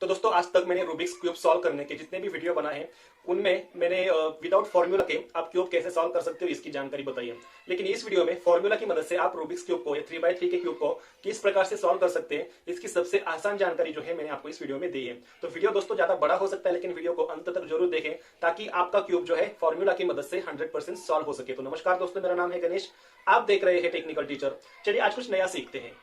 तो दोस्तों आज तक मैंने रूबिक्स क्यूब सॉल्व करने के जितने भी वीडियो बनाए हैं उनमें मैंने विदाउट फॉर्मूला के आप क्यूब कैसे सॉल्व कर सकते हो इसकी जानकारी बताई है। लेकिन इस वीडियो में फॉर्मूला की मदद से आप रूबिक्स क्यूब को या 3x3 के क्यूब को किस प्रकार से सॉल्व कर सकते हैं इसकी सबसे आसान जानकारी जो है मैंने आपको इस वीडियो में दी है। तो वीडियो दोस्तों ज्यादा बड़ा हो सकता है लेकिन वीडियो को अंत तक जरूर देखें ताकि आपका क्यूब जो है फॉर्मूला की मदद से 100% सॉल्व हो सके। तो नमस्कार दोस्तों, मेरा नाम है गणेश, आप देख रहे हैं टेक्निकल टीचर। चलिए आज कुछ नया सीखते हैं।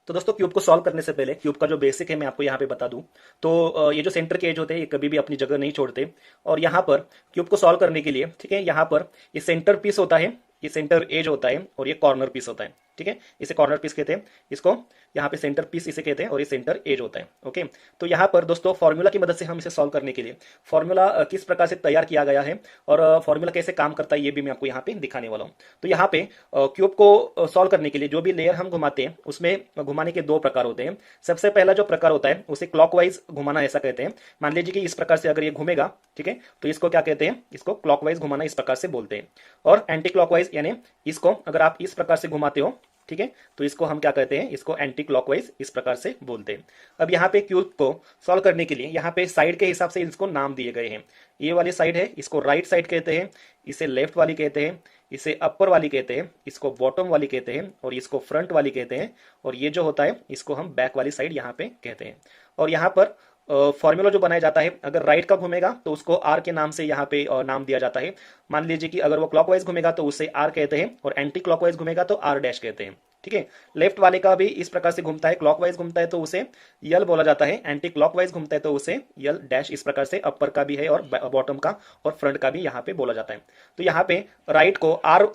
तो दोस्तों क्यूब को सॉल्व करने से पहले क्यूब का जो बेसिक है मैं आपको यहाँ पे बता दूं। तो ये जो सेंटर के एज होते हैं ये कभी भी अपनी जगह नहीं छोड़ते और यहाँ पर क्यूब को सॉल्व करने के लिए, ठीक है, यहाँ पर ये सेंटर पीस होता है, ये सेंटर एज होता है और ये कॉर्नर पीस होता है। ठीक है, इसे कॉर्नर पीस कहते हैं, इसको यहाँ पे सेंटर पीस इसे कहते हैं और ये सेंटर एज होता है। ओके, तो यहाँ पर दोस्तों फॉर्मूला की मदद से हम इसे सॉल्व करने के लिए फॉर्मूला किस प्रकार से तैयार किया गया है और फॉर्मूला कैसे काम करता है ये भी मैं आपको यहाँ पे दिखाने वाला हूँ। तो यहाँ पे क्यूब को सॉल्व करने के लिए जो भी लेयर हम घुमाते हैं उसमें घुमाने के दो प्रकार होते हैं। सबसे पहला जो प्रकार होता है उसे क्लॉकवाइज घुमाना ऐसा कहते हैं। मान लीजिए कि इस प्रकार से अगर ये घूमेगा, ठीक है, तो इसको क्या कहते हैं, इसको क्लॉकवाइज घुमाना इस प्रकार से बोलते हैं। और एंटी क्लॉकवाइज यानी इसको अगर आप इस प्रकार से घुमाते हो, ठीक है, तो इसको हम क्या कहते हैं, इसको एंटी क्लॉकवाइज इस प्रकार से बोलते हैं। अब यहाँ पे क्यूब को सॉल्व करने के लिए यहाँ पे साइड के हिसाब से इसको नाम दिए गए हैं। ये वाली साइड है इसको राइट साइड कहते हैं, इसे लेफ्ट वाली कहते हैं, इसे अपर वाली कहते हैं, इसको बॉटम वाली कहते हैं और इसको फ्रंट वाली कहते हैं और ये जो होता है इसको हम बैक वाली साइड यहाँ पे कहते हैं। और यहाँ पर फॉर्मूला जो बनाया जाता है, अगर राइट का घूमेगा तो उसको आर के नाम से यहाँ पे नाम दिया जाता है। मान लीजिए कि अगर वो क्लॉकवाइज घूमेगा तो उसे आर कहते हैं और एंटी क्लॉकवाइज घूमेगा तो आर डैश कहते हैं। ठीक है, लेफ्ट वाले का भी इस प्रकार से घूमता है, क्लॉकवाइज घूमता है तो उसे यल बोला जाता है, एंटी क्लॉकवाइज घूमता है तो उसे यल डैश इस प्रकार से अपर का भी है और बॉटम का और फ्रंट का भी यहाँ पे बोला जाता है। तो यहाँ पे राइट को आर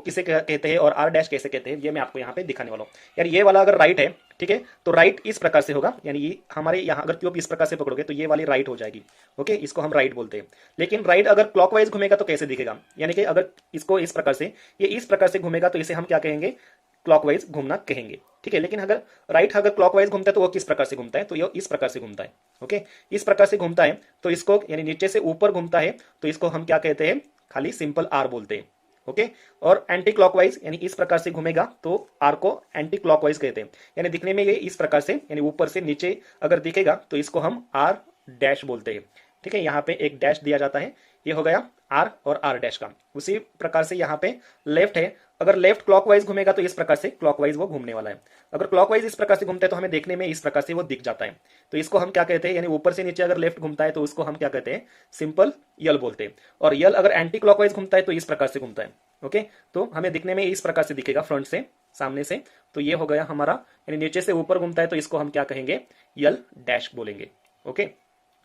किसे कहते हैं और आर डैश कैसे कहते हैं ये मैं आपको यहाँ पे दिखाने वाला हूँ। यार ये वाला अगर राइट है, ठीक है, तो राइट इस प्रकार से होगा, यानी ये हमारे यहाँ अगर क्यूब इस प्रकार से पकड़ोगे तो ये वाली राइट हो जाएगी। ओके, इसको हम राइट बोलते हैं। लेकिन राइट अगर क्लॉकवाइज घूमेगा तो कैसे दिखेगा, यानी कि अगर इसको इस प्रकार से, ये इस प्रकार से घूमेगा तो इसे हम क्या कहेंगे, क्लॉकवाइज घूमना कहेंगे। ठीक है, लेकिन अगर राइट अगर क्लॉकवाइज घूमता है तो वो किस प्रकार से घूमता है, तो ये इस प्रकार से घूमता है। ओके, इस प्रकार से घूमता है तो इसको, यानी नीचे से ऊपर घूमता है तो इसको हम क्या कहते हैं, खाली सिंपल आर बोलते हैं। ओके, और एंटी क्लॉकवाइज यानी इस प्रकार से घूमेगा तो आर को एंटी क्लॉकवाइज कहते हैं। यानी दिखने में ये इस प्रकार से, यानी ऊपर से नीचे अगर दिखेगा तो इसको हम आर डैश बोलते हैं। ठीक है, यहाँ पे एक डैश दिया जाता है, ये हो गया आर और आर डैश का। उसी प्रकार से यहाँ पे लेफ्ट है, अगर लेफ्ट क्लॉकवाइज घूमेगा तो इस प्रकार से क्लॉकवाइज वो घूमने वाला है। अगर क्लॉकवाइज इस प्रकार से घूमता है तो हमें देखने में इस प्रकार से वो दिख जाता है। तो इसको हम क्या कहते हैं, यानी ऊपर से नीचे अगर लेफ्ट घूमता है तो उसको हम क्या कहते हैं, सिंपल यल बोलते हैं। और यल अगर एंटी क्लॉकवाइज घूमता है तो इस प्रकार से घूमता है। ओके, तो हमें दिखने में इस प्रकार से दिखेगा फ्रंट से, सामने से। तो ये हो गया हमारा, यानी नीचे से ऊपर घूमता है तो इसको हम क्या कहेंगे, यल डैश बोलेंगे। ओके,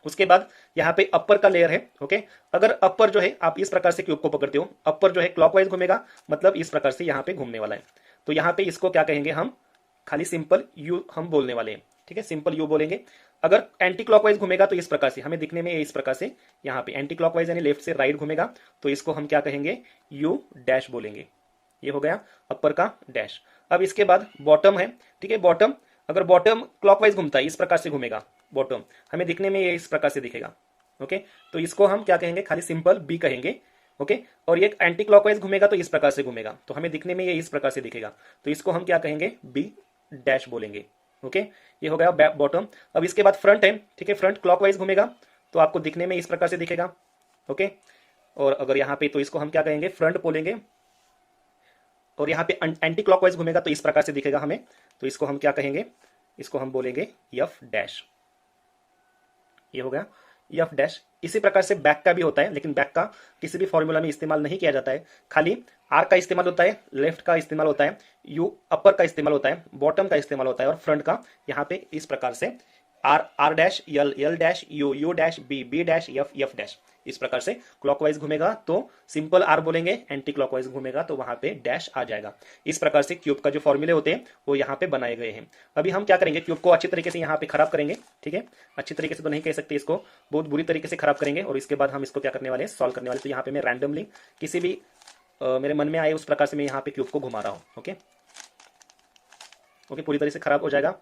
उसके बाद यहाँ पे अपर का लेयर है। ओके, अगर अपर जो है आप इस प्रकार से क्यूब को पकड़ते हो, अपर जो है क्लॉकवाइज घूमेगा, मतलब इस प्रकार से यहाँ पे घूमने वाला है। तो यहाँ पे इसको क्या कहेंगे हम, खाली सिंपल यू हम बोलने वाले हैं। ठीक है, सिंपल यू बोलेंगे। अगर एंटी क्लॉकवाइज घूमेगा तो इस प्रकार से, हमें दिखने में इस प्रकार से, यहाँ पे एंटी क्लॉकवाइज यानी लेफ्ट से राइट घूमेगा तो इसको हम क्या कहेंगे, यू डैश बोलेंगे। ये हो गया अपर का डैश। अब इसके बाद बॉटम है। ठीक है, बॉटम अगर बॉटम क्लॉकवाइज घूमता है, इस प्रकार से घूमेगा बॉटम, हमें दिखने में ये इस प्रकार से दिखेगा। ओके, तो इसको हम क्या कहेंगे, खाली सिंपल बी कहेंगे। ओके, और ये एंटी क्लॉकवाइज घूमेगा तो इस प्रकार से घूमेगा, तो हमें दिखने में ये इस प्रकार से दिखेगा, तो इसको हम क्या कहेंगे, बी डैश बोलेंगे। ओके, ये हो गया बॉटम। अब इसके बाद फ्रंट है। ठीक है, फ्रंट क्लॉकवाइज घूमेगा तो आपको दिखने में इस प्रकार से दिखेगा। ओके, और अगर यहाँ पे तो इसको हम क्या कहेंगे, फ्रंट बोलेंगे। और यहाँ पे एंटी क्लॉकवाइज घूमेगा तो इस प्रकार से दिखेगा हमें, तो इसको हम क्या कहेंगे, इसको हम बोलेंगे एफ डैश। ये हो गया एफ डैश। इसी प्रकार से बैक का भी होता है, लेकिन बैक का किसी भी फॉर्मूला में इस्तेमाल नहीं किया जाता है, खाली आर का इस्तेमाल होता है, लेफ्ट का इस्तेमाल होता है, यू अपर का इस्तेमाल होता है, बॉटम का इस्तेमाल होता है और फ्रंट का यहाँ पे इस प्रकार से R R dash, L L dash, U U dash, B B dash, F F dash. इस प्रकार से क्लॉकवाइज घूमेगा तो सिंपल आर बोलेंगे, एंटी क्लॉकवाइज घूमेगा तो वहां पे डैश आ जाएगा। इस प्रकार से क्यूब का जो फॉर्मूले होते हैं वो यहाँ पे बनाए गए हैं। अभी हम क्या करेंगे, क्यूब को अच्छी तरीके से यहाँ पे खराब करेंगे। ठीक है, अच्छी तरीके से तो नहीं कह सकते, इसको बहुत बुरी तरीके से खराब करेंगे और इसके बाद हम इसको क्या करने वाले हैं, सॉल्व करने वाले। तो यहाँ पे मैं रैंडमली किसी भी मेरे मन में आए उस प्रकार से मैं यहाँ पे क्यूब को घुमा रहा हूँ। ओके, पूरी तरह से खराब हो जाएगा।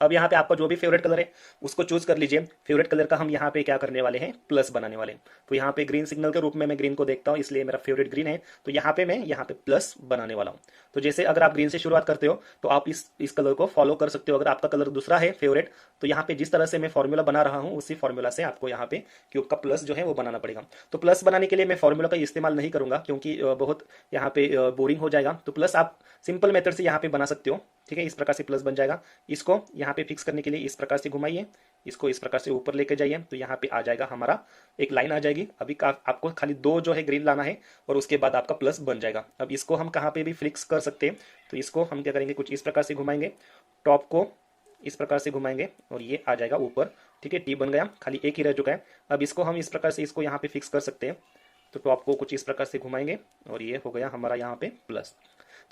अब यहाँ पे आपका जो भी फेवरेट कलर है उसको चूज कर लीजिए। फेवरेट कलर का हम यहाँ पे क्या करने वाले हैं, प्लस बनाने वाले हैं। तो यहाँ पे ग्रीन सिग्नल के रूप में मैं ग्रीन को देखता हूँ, इसलिए मेरा फेवरेट ग्रीन है। तो यहाँ पे मैं यहाँ पे प्लस बनाने वाला हूँ। तो जैसे अगर आप ग्रीन से शुरुआत करते हो तो आप इस कलर को फॉलो कर सकते हो। अगर आपका कलर दूसरा है फेवरेट, तो यहाँ पे जिस तरह से मैं फॉर्मूला बना रहा हूँ उसी फॉर्मूला से आपको यहाँ पे क्यूब का प्लस जो है वो बनाना पड़ेगा। तो प्लस बनाने के लिए मैं फॉर्मूला का इस्तेमाल नहीं करूंगा क्योंकि बहुत यहाँ पे बोरिंग हो जाएगा। तो प्लस आप सिंपल मेथड से यहाँ पे बना सकते हो, ठीक है। इस प्रकार से प्लस बन जाएगा। इसको यहाँ पे फिक्स करने के लिए इस प्रकार से घुमाइए, इसको इस प्रकार से ऊपर लेके जाइए, तो यहाँ पे आ जाएगा हमारा एक लाइन आ जाएगी। अभी आपको खाली 2 जो है ग्रीन लाना है और उसके बाद आपका प्लस बन जाएगा। अब इसको हम कहाँ पे भी फिक्स कर सकते हैं, तो इसको हम क्या करेंगे, कुछ इस प्रकार से घुमाएंगे, टॉप को इस प्रकार से घुमाएंगे और ये आ जाएगा ऊपर, ठीक है। टी बन गया, खाली एक ही रह चुका है। अब इसको हम इस प्रकार से इसको यहाँ पे फिक्स कर सकते हैं। तो टॉप को कुछ इस प्रकार से घुमाएंगे और ये हो गया हमारा यहाँ पे प्लस।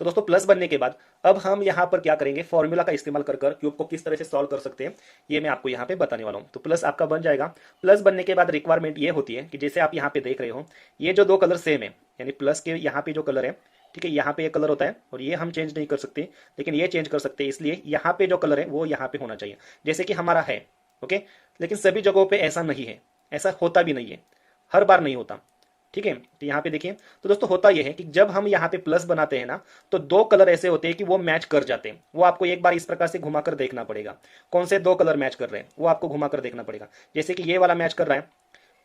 तो दोस्तों प्लस बनने के बाद अब हम यहाँ पर क्या करेंगे, फॉर्मूला का इस्तेमाल कर क्यूब को किस तरह से सॉल्व कर सकते हैं ये मैं आपको यहाँ पे बताने वाला हूँ। तो प्लस आपका बन जाएगा। प्लस बनने के बाद रिक्वायरमेंट ये होती है कि जैसे आप यहाँ पे देख रहे हो ये जो 2 कलर सेम है, यानी प्लस के यहाँ पे जो कलर है, ठीक है, यहाँ पे एक कलर होता है और ये हम चेंज नहीं कर सकते, लेकिन ये चेंज कर सकते हैं। इसलिए यहाँ पे जो कलर है वो यहाँ पे होना चाहिए, जैसे कि हमारा है, ओके। लेकिन सभी जगहों पे ऐसा नहीं है, ऐसा होता भी नहीं है, हर बार नहीं होता, ठीक है। तो यहाँ पे देखिए, तो दोस्तों होता यह है कि जब हम यहाँ पे प्लस बनाते हैं ना, तो 2 कलर ऐसे होते हैं कि वो मैच कर जाते हैं। वो आपको एक बार इस प्रकार से घुमाकर देखना पड़ेगा, कौन से 2 कलर मैच कर रहे हैं वो आपको घुमाकर देखना पड़ेगा। जैसे कि ये वाला मैच कर रहा है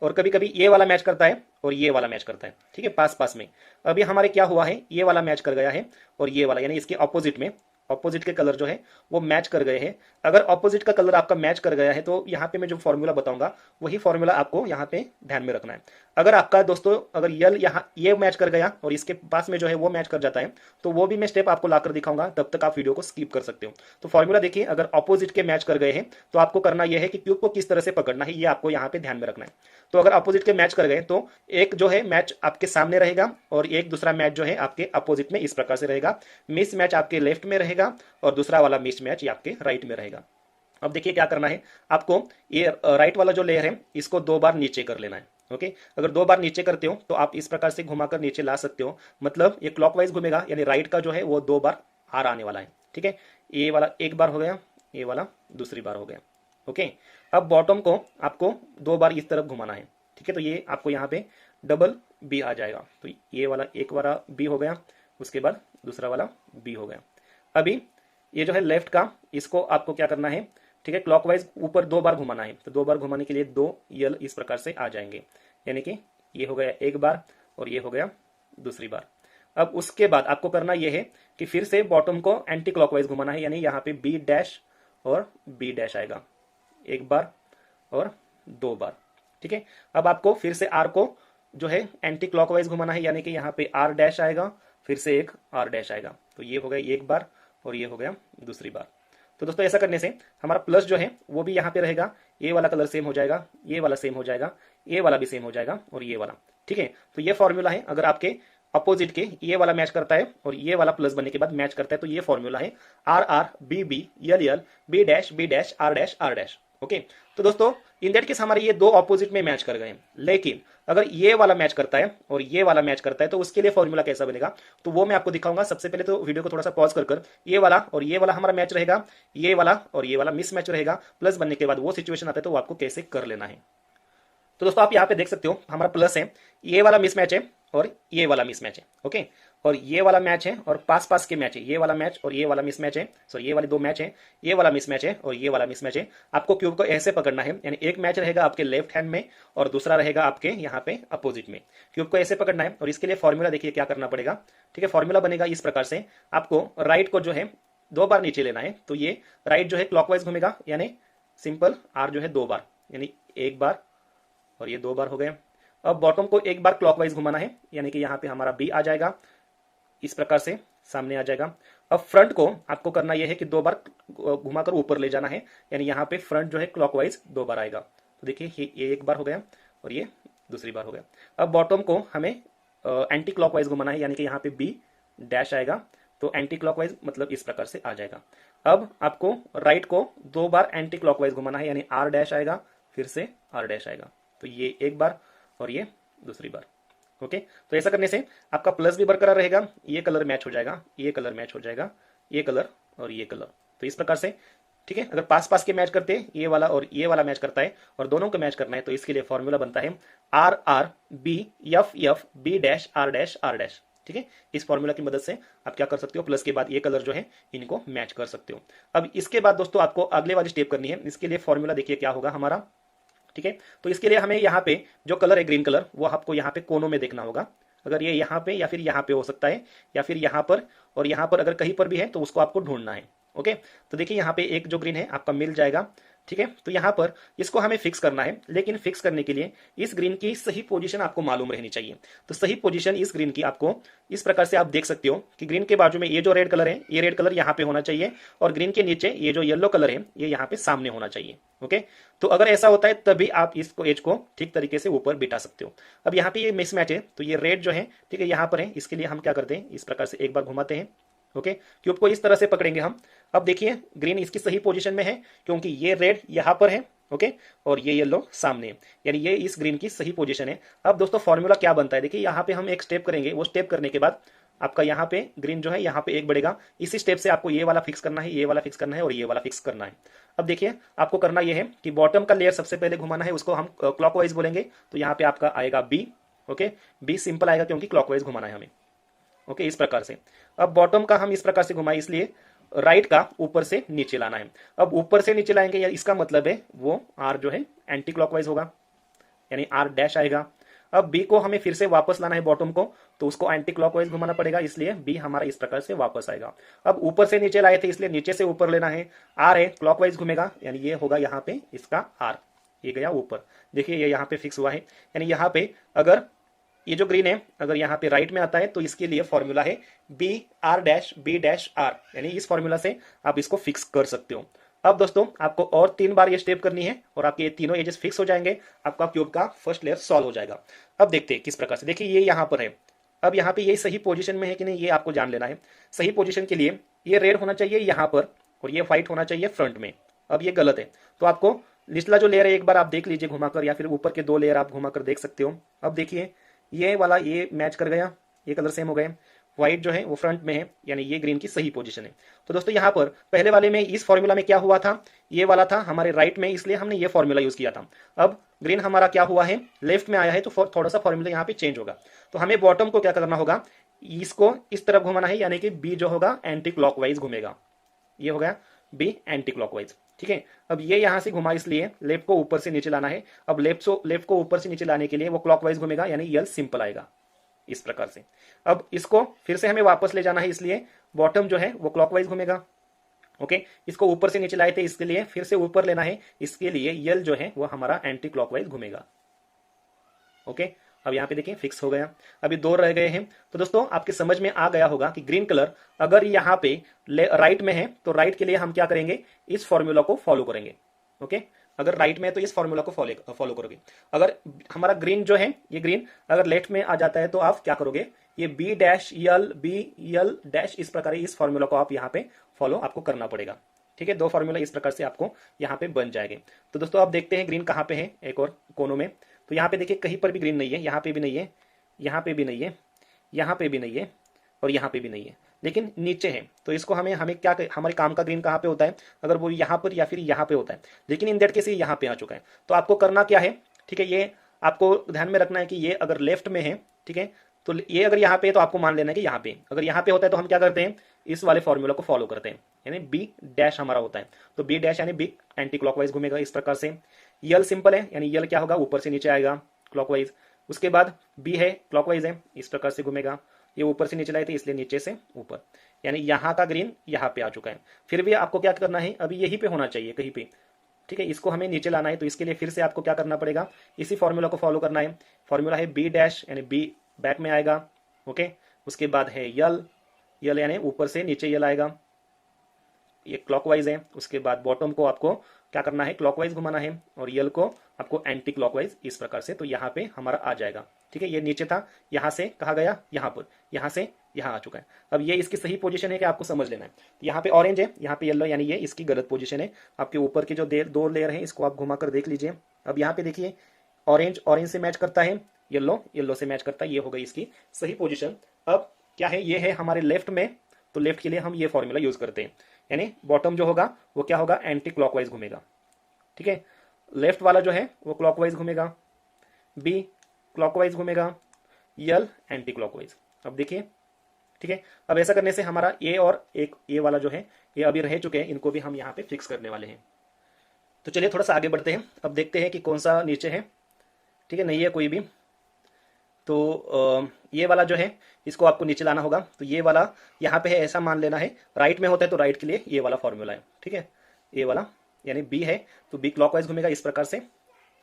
और कभी कभी ये वाला मैच करता है और ये वाला मैच करता है, ठीक है, पास पास में। अभी हमारे क्या हुआ है, ये वाला मैच कर गया है और ये वाला, यानी इसके ऑपोजिट में, ऑपोजिट के कलर जो है वो मैच कर गए हैं। अगर ऑपोजिट का कलर आपका मैच कर गया है तो यहाँ पे मैं जो फॉर्मूला बताऊंगा वही फॉर्मूला आपको यहाँ पे ध्यान में रखना है। अगर आपका दोस्तों अगर यहाँ ये मैच कर गया और इसके पास में जो है वो मैच कर जाता है, तो वो भी मैं स्टेप आपको लाकर दिखाऊंगा, तब तक आप वीडियो को स्किप कर सकते हो। तो फॉर्मूला देखिए, अगर ऑपोजिट के मैच कर गए हैं तो आपको करना यह है कि क्यूब को किस तरह से पकड़ना है ये आपको यहाँ पे ध्यान में रखना है। तो अगर अपोजिट के मैच कर गए तो एक जो है मैच आपके सामने रहेगा और एक दूसरा मैच जो है आपके अपोजिट में इस प्रकार से रहेगा। मिस मैच आपके लेफ्ट में रहेगा और दूसरा वाला मिस मैच आपके राइट में रहेगा। अब देखिए क्या करना है आपको, ये राइट वाला जो लेयर है इसको 2 बार नीचे कर लेना है, ओके। अगर 2 बार नीचे करते हो तो आप इस प्रकार से घुमाकर नीचे ला सकते हो, मतलब ये क्लॉकवाइज घूमेगा, यानी राइट का जो है वो 2 बार आर आने वाला है, ठीक है। ये वाला एक बार हो गया, ये वाला दूसरी बार हो गया, ओके। अब बॉटम को आपको 2 बार इस तरफ घुमाना है, ठीक है। तो ये आपको यहाँ पे डबल बी आ जाएगा। तो ये वाला एक बार बी हो गया, उसके बाद दूसरा वाला बी हो गया। अभी ये जो है लेफ्ट का, इसको आपको क्या करना है, ठीक है, क्लॉकवाइज ऊपर 2 बार घुमाना है। तो 2 बार घुमाने के लिए 2 यल इस प्रकार से आ जाएंगे, यानी कि ये हो गया एक बार और ये हो गया दूसरी बार। अब उसके बाद आपको करना यह है कि फिर से बॉटम को एंटी क्लॉकवाइज घुमाना है, यानी यहाँ पे बी डैश और बी डैश आएगा, एक बार और 2 बार, ठीक है। अब आपको फिर से आर को जो है एंटी क्लॉकवाइज घुमाना है, यानी कि यहाँ पे आर डैश आएगा, फिर से एक आर डैश आएगा। तो ये हो गया एक बार और ये हो गया दूसरी बार। तो दोस्तों ऐसा करने से हमारा प्लस जो है वो भी यहाँ पे रहेगा, ये वाला कलर सेम हो जाएगा, ये वाला सेम हो जाएगा, ये वाला भी सेम हो जाएगा और ये वाला, ठीक है। तो ये फॉर्मूला है, अगर आपके अपोजिट के ये वाला मैच करता है और ये वाला प्लस बनने के बाद मैच करता है, तो ये फॉर्मूला है R R B B L L B dash R dash, okay. तो दोस्तों इन दैट केस हमारे ये 2 ऑपोजिट में मैच कर गए, लेकिन अगर ये वाला मैच करता है और ये वाला मैच करता है तो उसके लिए फॉर्मूला कैसा बनेगा, तो वो मैं आपको दिखाऊंगा। सबसे पहले तो वीडियो को थोड़ा सा पॉज कर ये वाला और ये वाला हमारा मैच रहेगा, ये वाला और ये वाला मिस मैच रहेगा। प्लस बनने के बाद वो सिचुएशन आता है तो वो आपको कैसे कर लेना है। तो दोस्तों आप यहाँ पे देख सकते हो हमारा प्लस है, ये वाला मिस मैच है और ये वाला मिस मैच है, ओके। और ये वाला मैच है और पास पास के मैच है, ये वाला मैच और ये वाला मिस मैच है, सॉरी ये वाले 2 मैच है, ये वाला मिस मैच है और ये वाला मिस मैच है। आपको क्यूब को ऐसे पकड़ना है, यानी एक मैच रहेगा आपके लेफ्ट हैंड में और दूसरा रहेगा आपके यहाँ पे अपोजिट में। क्यूब को ऐसे पकड़ना है और इसके लिए फॉर्मूला देखिए क्या करना पड़ेगा, ठीक है। फॉर्मूला बनेगा इस प्रकार से, आपको राइट को जो है 2 बार नीचे लेना है। तो ये राइट जो है क्लॉकवाइज घूमेगा, यानी सिंपल आर जो है 2 बार, यानी एक बार और ये 2 बार हो गए। अब बॉटम को एक बार क्लॉकवाइज घुमाना है, यानी कि यहाँ पे हमारा बी आ जाएगा, इस प्रकार से सामने आ जाएगा। अब फ्रंट को आपको करना यह है कि 2 बार घुमाकर ऊपर ले जाना है, यानी यहाँ पे फ्रंट जो है क्लॉकवाइज 2 बार आएगा। तो देखिए ये एक बार हो गया और ये दूसरी बार हो गया। अब बॉटम को हमें एंटी क्लॉकवाइज घुमाना है, यानी कि यहाँ पे बी डैश आएगा, तो एंटी क्लॉकवाइज मतलब इस प्रकार से आ जाएगा। अब आपको राइट को 2 बार एंटी क्लॉकवाइज घुमाना है, यानी आर डैश आएगा, फिर से आर डैश आएगा। तो ये एक बार और ये दूसरी बार, ओके। तो ऐसा करने से आपका प्लस भी बरकरार रहेगा, ये कलर मैच हो जाएगा, ये कलर मैच हो जाएगा, ये कलर और ये कलर। तो इस प्रकार से ठीक है, अगर पास पास के मैच करते हैं, ये वाला और ये वाला मैच करता है और दोनों को मैच करना है, तो इसके लिए फॉर्मूला बनता है R R B F F B dash R dash R dash. ठीक है, इस फॉर्मूला की मदद से आप क्या कर सकते हो, प्लस के बाद ये कलर जो है इनको मैच कर सकते हो। अब इसके बाद दोस्तों आपको अगले वाली स्टेप करनी है। इसके लिए फॉर्मूला देखिए क्या होगा हमारा। ठीक है, तो इसके लिए हमें यहाँ पे जो कलर है ग्रीन कलर, वो आपको यहाँ पे कोनों में देखना होगा। अगर ये यहाँ पे या फिर यहाँ पे हो सकता है, या फिर यहाँ पर और यहाँ पर अगर कहीं पर भी है तो उसको आपको ढूंढना है। ओके, तो देखिए यहाँ पे एक जो ग्रीन है आपका मिल जाएगा। ठीक है, तो यहाँ पर इसको हमें फिक्स करना है, लेकिन फिक्स करने के लिए इस ग्रीन की सही पोजीशन आपको मालूम रहनी चाहिए। तो सही पोजीशन इस ग्रीन की आपको इस प्रकार से आप देख सकते हो कि ग्रीन के बाजू में ये जो रेड कलर है, ये रेड कलर यहाँ पे होना चाहिए और ग्रीन के नीचे ये जो येलो कलर है ये यहाँ पे सामने होना चाहिए। ओके, तो अगर ऐसा होता है तभी आप इसको एज को ठीक तरीके से ऊपर बिठा सकते हो। अब यहाँ पे ये मिसमैच है, तो ये रेड जो है ठीक है यहाँ पर है, इसके लिए हम क्या करते हैं, इस प्रकार से एक बार घुमाते हैं। ओके, क्यूब को इस तरह से पकड़ेंगे हम। अब देखिए ग्रीन इसकी सही पोजीशन में है क्योंकि ये रेड यहाँ पर है। ओके, और ये येलो सामने है, यानी ये इस ग्रीन की सही पोजीशन है। अब दोस्तों फॉर्मूला क्या बनता है, देखिए यहाँ पे हम एक स्टेप करेंगे, वो स्टेप करने के बाद आपका यहाँ पे ग्रीन जो है यहाँ पे एक बढ़ेगा। इसी स्टेप से आपको ये वाला फिक्स करना है, ये वाला फिक्स करना है और ये वाला फिक्स करना है। अब देखिए आपको करना ये है कि बॉटम का लेयर सबसे पहले घुमाना है, उसको हम क्लॉकवाइज बोलेंगे। तो यहाँ पे आपका आएगा बी। ओके, बी सिंपल आएगा क्योंकि क्लॉकवाइज घुमाना है हमें। ओके, इस प्रकार से। अब बॉटम का हम इस प्रकार से घुमाए, इसलिए राइट का ऊपर से नीचे लाना है। अब ऊपर से नीचे लाएंगे या इसका मतलब है वो आर जो है एंटी क्लॉकवाइज होगा, यानी आर डैश आएगा। अब बी को हमें फिर से वापस लाना है बॉटम को, तो उसको एंटी क्लॉकवाइज घुमाना पड़ेगा, इसलिए बी हमारा इस प्रकार से वापस आएगा। अब ऊपर से नीचे लाए थे इसलिए नीचे से ऊपर लेना है। आर है क्लॉकवाइज घूमेगा, यानी ये होगा यहाँ पे इसका आर, ये गया ऊपर। देखिए ये यहाँ पे फिक्स हुआ है, यानी यहाँ पे अगर ये जो ग्रीन है अगर यहाँ पे राइट में आता है तो इसके लिए फॉर्मूला है B R dash B dash R, यानी इस फॉर्मूला से आप इसको फिक्स कर सकते हो। अब दोस्तों आपको और 3 बार ये स्टेप करनी है और आपके ये तीनों एजेस फिक्स हो जाएंगे, आपका क्यूब का फर्स्ट लेयर सॉल्व हो जाएगा। अब देखते हैं किस प्रकार से। देखिए ये यहाँ पर है, अब यहाँ पे ये सही पोजीशन में है कि नहीं ये आपको जान लेना है। सही पोजीशन के लिए ये रेड होना चाहिए यहाँ पर और ये व्हाइट होना चाहिए फ्रंट में। अब ये गलत है, तो आपको निचला जो लेयर है एक बार आप देख लीजिए घुमाकर, या फिर ऊपर के 2 लेयर आप घुमाकर देख सकते हो। अब देखिए ये वाला ये मैच कर गया, ये कलर सेम हो गए। व्हाइट जो है वो फ्रंट में है, यानी ये ग्रीन की सही पोजीशन है। तो दोस्तों यहाँ पर पहले वाले में इस फॉर्मूला में क्या हुआ था, ये वाला था हमारे राइट में, इसलिए हमने ये फॉर्मूला यूज किया था। अब ग्रीन हमारा क्या हुआ है, लेफ्ट में आया है, तो थोड़ा सा फॉर्मूला यहाँ पे चेंज होगा। तो हमें बॉटम को क्या करना होगा, इसको इस तरफ घुमाना है, यानी कि बी जो होगा एंटी क्लॉकवाइज घूमेगा। ये हो गया बी एंटी क्लॉकवाइज। ठीक है, अब ये यहां से घुमा इसलिए लेफ्ट को ऊपर से नीचे लाना है। अब लेफ्ट को ऊपर से नीचे लाने के लिए वो क्लॉकवाइज घूमेगा, यानी यल सिंपल आएगा इस प्रकार से। अब इसको फिर से हमें वापस ले जाना है, इसलिए बॉटम जो है वो क्लॉकवाइज घूमेगा। ओके, इसको ऊपर से नीचे लाए थे इसके लिए फिर से ऊपर लेना है, इसके लिए यल जो है वो हमारा एंटी क्लॉकवाइज घूमेगा। ओके, अब यहाँ पे देखिए फिक्स हो गया। अभी 2 रह गए हैं। तो दोस्तों आपके समझ में आ गया होगा कि ग्रीन कलर अगर यहाँ पे राइट में है तो राइट के लिए हम क्या करेंगे, इस फॉर्मूला को फॉलो करेंगे। ओके, अगर राइट में है तो इस फॉर्मूला को फॉलो करोगे। अगर हमारा ग्रीन जो है ये ग्रीन अगर लेफ्ट में आ जाता है तो आप क्या करोगे, ये B dash L B L dash इस प्रकार इस फॉर्मूला को आप यहाँ पे फॉलो आपको करना पड़ेगा। ठीक है, 2 फॉर्मूला इस प्रकार से आपको यहाँ पे बन जाएंगे। तो दोस्तों आप देखते हैं ग्रीन कहाँ पे है, एक और कोनों में। तो यहाँ पे देखिए कहीं पर भी ग्रीन नहीं है, यहाँ पे भी नहीं है, यहाँ पे भी नहीं है, यहाँ पे भी नहीं है और यहाँ पे भी नहीं है, लेकिन नीचे है। तो इसको हमें क्या हमारे काम का ग्रीन कहाँ पे होता है, अगर वो यहाँ पर या फिर यहाँ पे होता है, लेकिन इन दैट केस ये यहाँ पे आ चुका है। तो आपको करना क्या है, ठीक है, ये आपको ध्यान में रखना है कि ये अगर लेफ्ट में है, ठीक है, तो ये अगर यहाँ पे है तो आपको मान लेना है कि यहाँ पे, अगर यहाँ पे होता है तो हम क्या करते हैं, इस वाले फॉर्मूला को फॉलो करते हैं, यानी बी डैश हमारा होता है। तो बी डैश यानी बी एंटी क्लॉकवाइज घूमेगा इस प्रकार से। यल सिंपल है, यानी यल क्या होगा, ऊपर से नीचे आएगा क्लॉकवाइज। उसके बाद बी है क्लॉकवाइज है, इस प्रकार से घूमेगा। ये ऊपर से नीचे लाए थे इसलिए नीचे से ऊपर, यानी यहाँ का ग्रीन यहाँ पे आ चुका है। फिर भी आपको क्या करना है, अभी यहीं पे होना चाहिए कहीं पे, ठीक है, इसको हमें नीचे लाना है। तो इसके लिए फिर से आपको क्या करना पड़ेगा, इसी फॉर्मूला को फॉलो करना है। फॉर्मूला है बी डैश यानी बी बैक में आएगा। ओके, उसके बाद है यल, यल यानी ऊपर से नीचे यल आएगा, ये क्लॉकवाइज है। उसके बाद बॉटम को आपको क्या करना है, क्लॉकवाइज घुमाना है, और यल को आपको एंटी क्लॉकवाइज इस प्रकार से। तो यहाँ पे हमारा आ जाएगा। ठीक है, ये नीचे था, यहाँ से कहा गया यहाँ पर, यहाँ से यहाँ आ चुका है। अब ये इसकी सही पोजीशन है कि आपको समझ लेना है। तो यहाँ पे ऑरेंज है, यहाँ पे येलो, यानी ये इसकी गलत पोजीशन है। आपके ऊपर की जो 2 लेयर है इसको आप घुमा कर देख लीजिए। अब यहाँ पे देखिए ऑरेंज ऑरेंज से मैच करता है, येलो येलो से मैच करता है, ये हो गई इसकी सही पोजीशन। अब क्या है, ये है हमारे लेफ्ट में, तो लेफ्ट के लिए हम ये फॉर्मूला यूज करते हैं, यानी बॉटम जो होगा वो क्या होगा, एंटी क्लॉकवाइज घूमेगा। ठीक है, लेफ्ट वाला जो है वो क्लॉकवाइज घूमेगा, बी क्लॉकवाइज घूमेगा, यल एंटी क्लॉकवाइज। अब देखिए, ठीक है, अब ऐसा करने से हमारा ए और एक ए वाला जो है ये अभी रह चुके हैं, इनको भी हम यहाँ पे फिक्स करने वाले हैं। तो चलिए थोड़ा सा आगे बढ़ते हैं, अब देखते हैं कि कौन सा नीचे है। ठीक है, नहीं है कोई भी, तो ये वाला जो है इसको आपको नीचे लाना होगा। तो ये वाला यहाँ पे है, ऐसा मान लेना है, राइट में होता है तो राइट के लिए ये वाला फॉर्मूला है। ठीक है, ये वाला यानी बी है तो बी क्लॉकवाइज घूमेगा इस प्रकार से।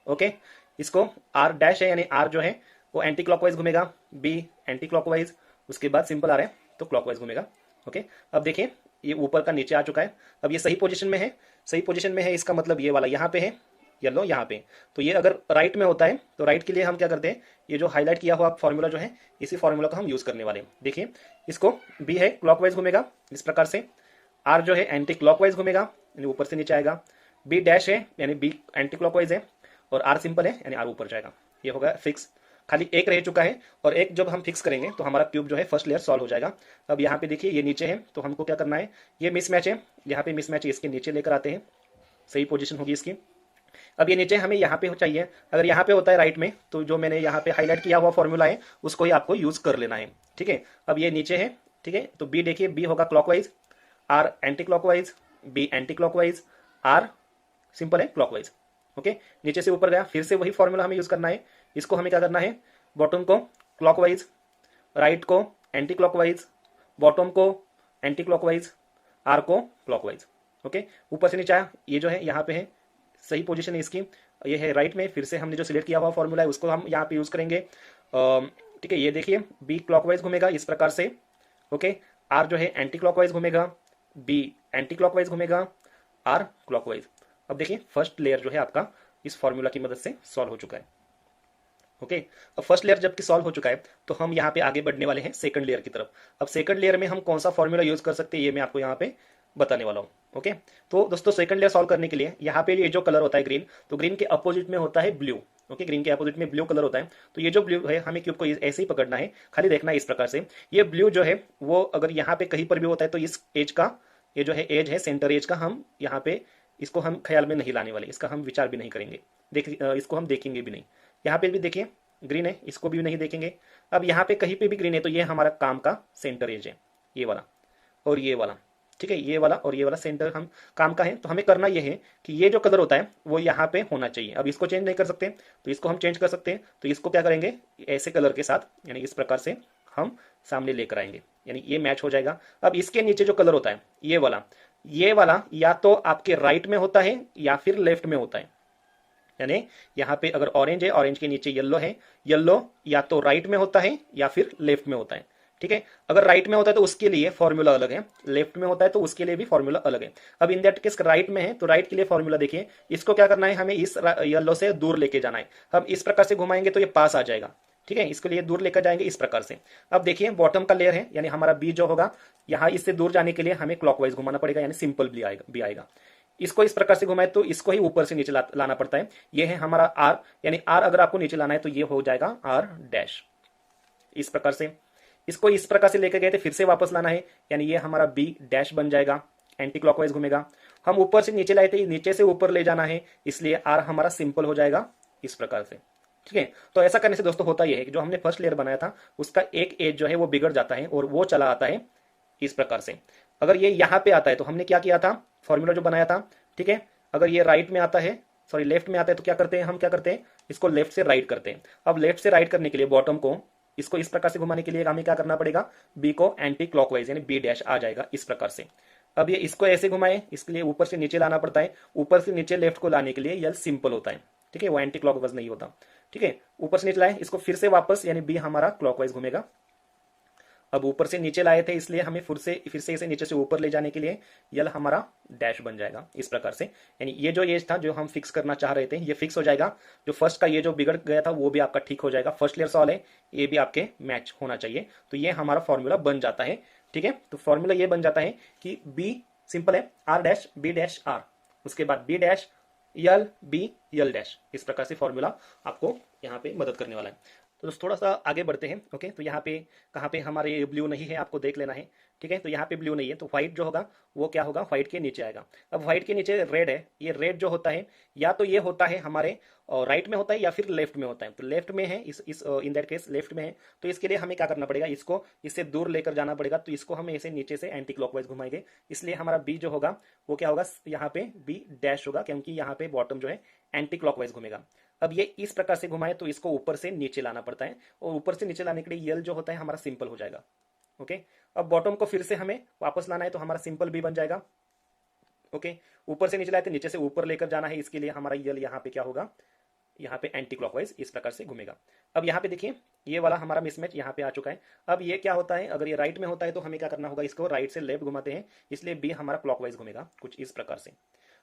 ओके, इसको आर डैश है यानी आर जो है वो एंटी क्लॉकवाइज घूमेगा, बी एंटी क्लॉकवाइज, उसके बाद सिंपल आ रहा है तो क्लॉकवाइज घूमेगा। ओके, अब देखिए ये ऊपर का नीचे आ चुका है, अब ये सही पोजीशन में है, सही पोजीशन में है, इसका मतलब ये वाला यहाँ पे है, येलो यहाँ पे। तो ये अगर राइट में होता है तो राइट के लिए हम क्या करते हैं, ये जो हाईलाइट किया हुआ फॉर्मूला जो है इसी फॉर्मूला को हम यूज करने वाले हैं। देखिए, इसको बी है क्लॉकवाइज घूमेगा इस प्रकार से, आर जो है एंटी क्लॉकवाइज घूमेगा यानी ऊपर से नीचे आएगा, बी डैश है यानी बी एंटी क्लॉकवाइज है, और आर सिंपल है यानी आर ऊपर जाएगा। ये होगा फिक्स, खाली एक रह चुका है, और एक जब हम फिक्स करेंगे तो हमारा क्यूब जो है फर्स्ट लेयर सॉल्व हो जाएगा। अब यहाँ पे देखिए ये नीचे है तो हमको क्या करना है, ये मिसमैच है, यहाँ पे मिसमैच है, इसके नीचे लेकर आते हैं, सही पोजीशन होगी इसकी। अब ये नीचे हमें यहाँ पे चाहिए, अगर यहाँ पे होता है राइट में तो जो मैंने यहाँ पे हाईलाइट किया हुआ फॉर्मूला है उसको ही आपको यूज कर लेना है। ठीक है, अब ये नीचे है, ठीक है, तो बी देखिए, बी होगा clockwise, R anti clockwise, B anti clockwise, R simple है क्लॉकवाइज। ओके, नीचे से ऊपर गया, फिर से वही फॉर्मूला हमें यूज करना है। इसको हमें क्या करना है, बॉटम को क्लॉकवाइज, राइट को एंटी क्लॉकवाइज, बॉटम को एंटी क्लॉकवाइज, आर को क्लॉकवाइज। ओके, ऊपर से नीचे आया, ये जो है यहाँ पे है, सही पोजीशन है इसकी, ये है राइट में, फिर से हमने जो सिलेक्ट किया हुआ फॉर्मूला है उसको हम यहाँ पे यूज करेंगे। ठीक है, ये देखिए बी क्लॉकवाइज घूमेगा इस प्रकार से। ओके, आर जो है एंटी क्लॉकवाइज घूमेगा, बी एंटी क्लॉकवाइज घूमेगा, आर क्लॉकवाइज। अब देखिए फर्स्ट लेयर जो है आपका इस फॉर्मूला की मदद से सॉल्व हो चुका है। ओके, अब फर्स्ट लेयर जबकि सॉल्व हो चुका है तो हम यहाँ पे आगे बढ़ने वाले हैं सेकंड लेयर की तरफ। अब सेकंड लेयर में हम कौन सा फॉर्मूला यूज कर सकते हैं ये मैं आपको यहाँ पे बताने वाला हूँ। ओके, तो दोस्तों सेकंड लेयर सॉल्व करने के लिए यहाँ पे ये जो कलर होता है ग्रीन, तो ग्रीन के अपोजिट में होता है ब्लू। ओके, ग्रीन के अपोजिट में ब्लू कलर होता है, तो ये जो ब्लू है हमें क्यूब को ऐसे ही पकड़ना है, खाली देखना है इस प्रकार से। ये ब्लू जो है वो अगर यहाँ पे कहीं पर भी होता है तो इस एज का, ये जो है एज है सेंटर एज का, हम यहाँ पे इसको हम ख्याल में नहीं लाने वाले, इसका हम विचार भी नहीं करेंगे, इसको हम देखेंगे भी नहीं। यहाँ पे भी देखिए ग्रीन है, इसको भी नहीं देखेंगे। अब यहाँ पे कहीं पे भी ग्रीन है तो ये हमारा काम का सेंटर एज है, ये वाला और ये वाला। ठीक है, ये वाला और ये वाला सेंटर हम काम का है, तो हमें करना ये है कि ये जो कलर होता है वो यहाँ पे होना चाहिए। अब इसको चेंज नहीं कर सकते तो इसको हम चेंज कर सकते हैं, तो इसको क्या करेंगे, ऐसे कलर के साथ यानी इस प्रकार से हम सामने लेकर आएंगे, यानी ये मैच हो जाएगा। अब इसके नीचे जो कलर होता है ये वाला या तो आपके राइट में होता है या फिर लेफ्ट में होता है, यानी यहाँ पे अगर ऑरेंज है, ऑरेंज के नीचे येलो है, येलो या तो राइट में होता है या फिर लेफ्ट में होता है। ठीक है, अगर राइट में होता है तो उसके लिए फॉर्मूला अलग है, लेफ्ट में होता है तो उसके लिए भी फॉर्मूला अलग है। अब इन दैट केस राइट में है तो राइट के लिए फॉर्मूला देखिए, इसको क्या करना है, हमें इस येलो से दूर लेके जाना है। हम इस प्रकार से घुमाएंगे तो ये पास आ जाएगा। ठीक है, इसके लिए दूर लेकर जाएंगे इस प्रकार से। अब देखिए बॉटम का लेयर है यानी हमारा बी जो होगा, यहाँ इससे दूर जाने के लिए हमें क्लॉकवाइज घुमाना पड़ेगा, यानी सिंपल बी आएगा। इसको इस प्रकार से घुमाए तो इसको ही ऊपर से नीचे लाना पड़ता है। ये है हमारा आर, यानी आर अगर आपको नीचे लाना है तो ये हो जाएगा आर डैश इस प्रकार से। इसको इस प्रकार से लेकर गए थे, फिर से वापस लाना है, यानी ये हमारा बी डैश बन जाएगा, एंटी क्लॉकवाइज घूमेगा। हम ऊपर से नीचे लाए थे, नीचे से ऊपर ले जाना है, इसलिए आर हमारा सिंपल हो जाएगा इस प्रकार से। ठीक है, तो ऐसा करने से दोस्तों होता यह है कि जो हमने फर्स्ट लेयर बनाया था उसका एक एज जो है वो बिगड़ जाता है और वो चला आता है इस प्रकार से। अगर ये यहाँ पे आता है तो हमने क्या किया था, फॉर्मूला जो बनाया था, ठीक है, अगर ये राइट में आता है, सॉरी लेफ्ट में आता है तो क्या करते हैं, हम क्या करते हैं, इसको लेफ्ट से राइट करते हैं। अब लेफ्ट से राइट करने के लिए बॉटम को इसको इस प्रकार से घुमाने के लिए हमें क्या करना पड़ेगा, बी को एंटी क्लॉकवाइज यानी बी डैश आ जाएगा इस प्रकार से। अब ये इसको ऐसे घुमाए, इसके लिए ऊपर से नीचे लाना पड़ता है, ऊपर से नीचे लेफ्ट को लाने के लिए यल सिंपल होता है। ठीक है, वो एंटी क्लॉकवाइज नहीं होता। ठीक है, ऊपर से नीचे लाए, इसको फिर से वापस यानी बी हमारा क्लॉकवाइज घूमेगा। अब ऊपर से नीचे लाए थे इसलिए हमें फिर से इसे नीचे से ऊपर ले जाने के लिए यल हमारा डैश बन जाएगा इस प्रकार से। यानी ये जो एज था जो हम फिक्स करना चाह रहे थे ये फिक्स हो जाएगा। जो फर्स्ट का ये जो बिगड़ गया था वो भी आपका ठीक हो जाएगा। फर्स्ट लेयर सॉल्व है, ये भी आपके मैच होना चाहिए, तो ये हमारा फॉर्मूला बन जाता है। ठीक है, तो फॉर्मूला ये बन जाता है कि बी सिंपल है, R dash B dash R, उसके बाद B dash L B L dash, इस प्रकार से फॉर्मूला आपको यहाँ पे मदद करने वाला है। तो दोस्तों थोड़ा सा आगे बढ़ते हैं। ओके, तो यहाँ पे कहाँ पे हमारे ब्लू नहीं है आपको देख लेना है। ठीक है, तो यहाँ पे ब्लू नहीं है तो व्हाइट जो होगा वो क्या होगा, व्हाइट के नीचे आएगा। अब व्हाइट के नीचे रेड है, ये रेड जो होता है या तो ये होता है हमारे राइट में होता है या फिर लेफ्ट में होता है। तो लेफ्ट में है, इस इन दैट केस लेफ्ट में है, तो इसके लिए हमें क्या करना पड़ेगा, इसको इससे दूर लेकर जाना पड़ेगा। तो इसको हमें इसे नीचे से एंटी क्लॉकवाइज घुमाएंगे, इसलिए हमारा बी जो होगा वो क्या होगा, यहाँ पे बी डैश होगा, क्योंकि यहाँ पे बॉटम जो है एंटी क्लॉकवाइज घूमेगा। अब ये इस प्रकार से घुमाए तो इसको ऊपर से नीचे लाना पड़ता है, और ऊपर से नीचे लाने के लिए यल जो होता है हमारा सिंपल हो जाएगा। ओके, अब बॉटम को फिर से हमें वापस लाना है तो हमारा सिंपल भी बन जाएगा। ओके, ऊपर से नीचे लाए तो नीचे से ऊपर लेकर जाना है, इसके लिए हमारा यल यहाँ पे क्या होगा, यहाँ पे एंटी क्लॉकवाइज इस प्रकार से घूमेगा। अब यहाँ पे देखिए ये वाला हमारा मिसमैच यहाँ पे आ चुका है। अब ये क्या होता है, अगर ये राइट में होता है तो हमें क्या करना होगा, इसको राइट से लेफ्ट घुमाते हैं, इसलिए बी हमारा क्लॉकवाइज घूमेगा कुछ इस प्रकार से।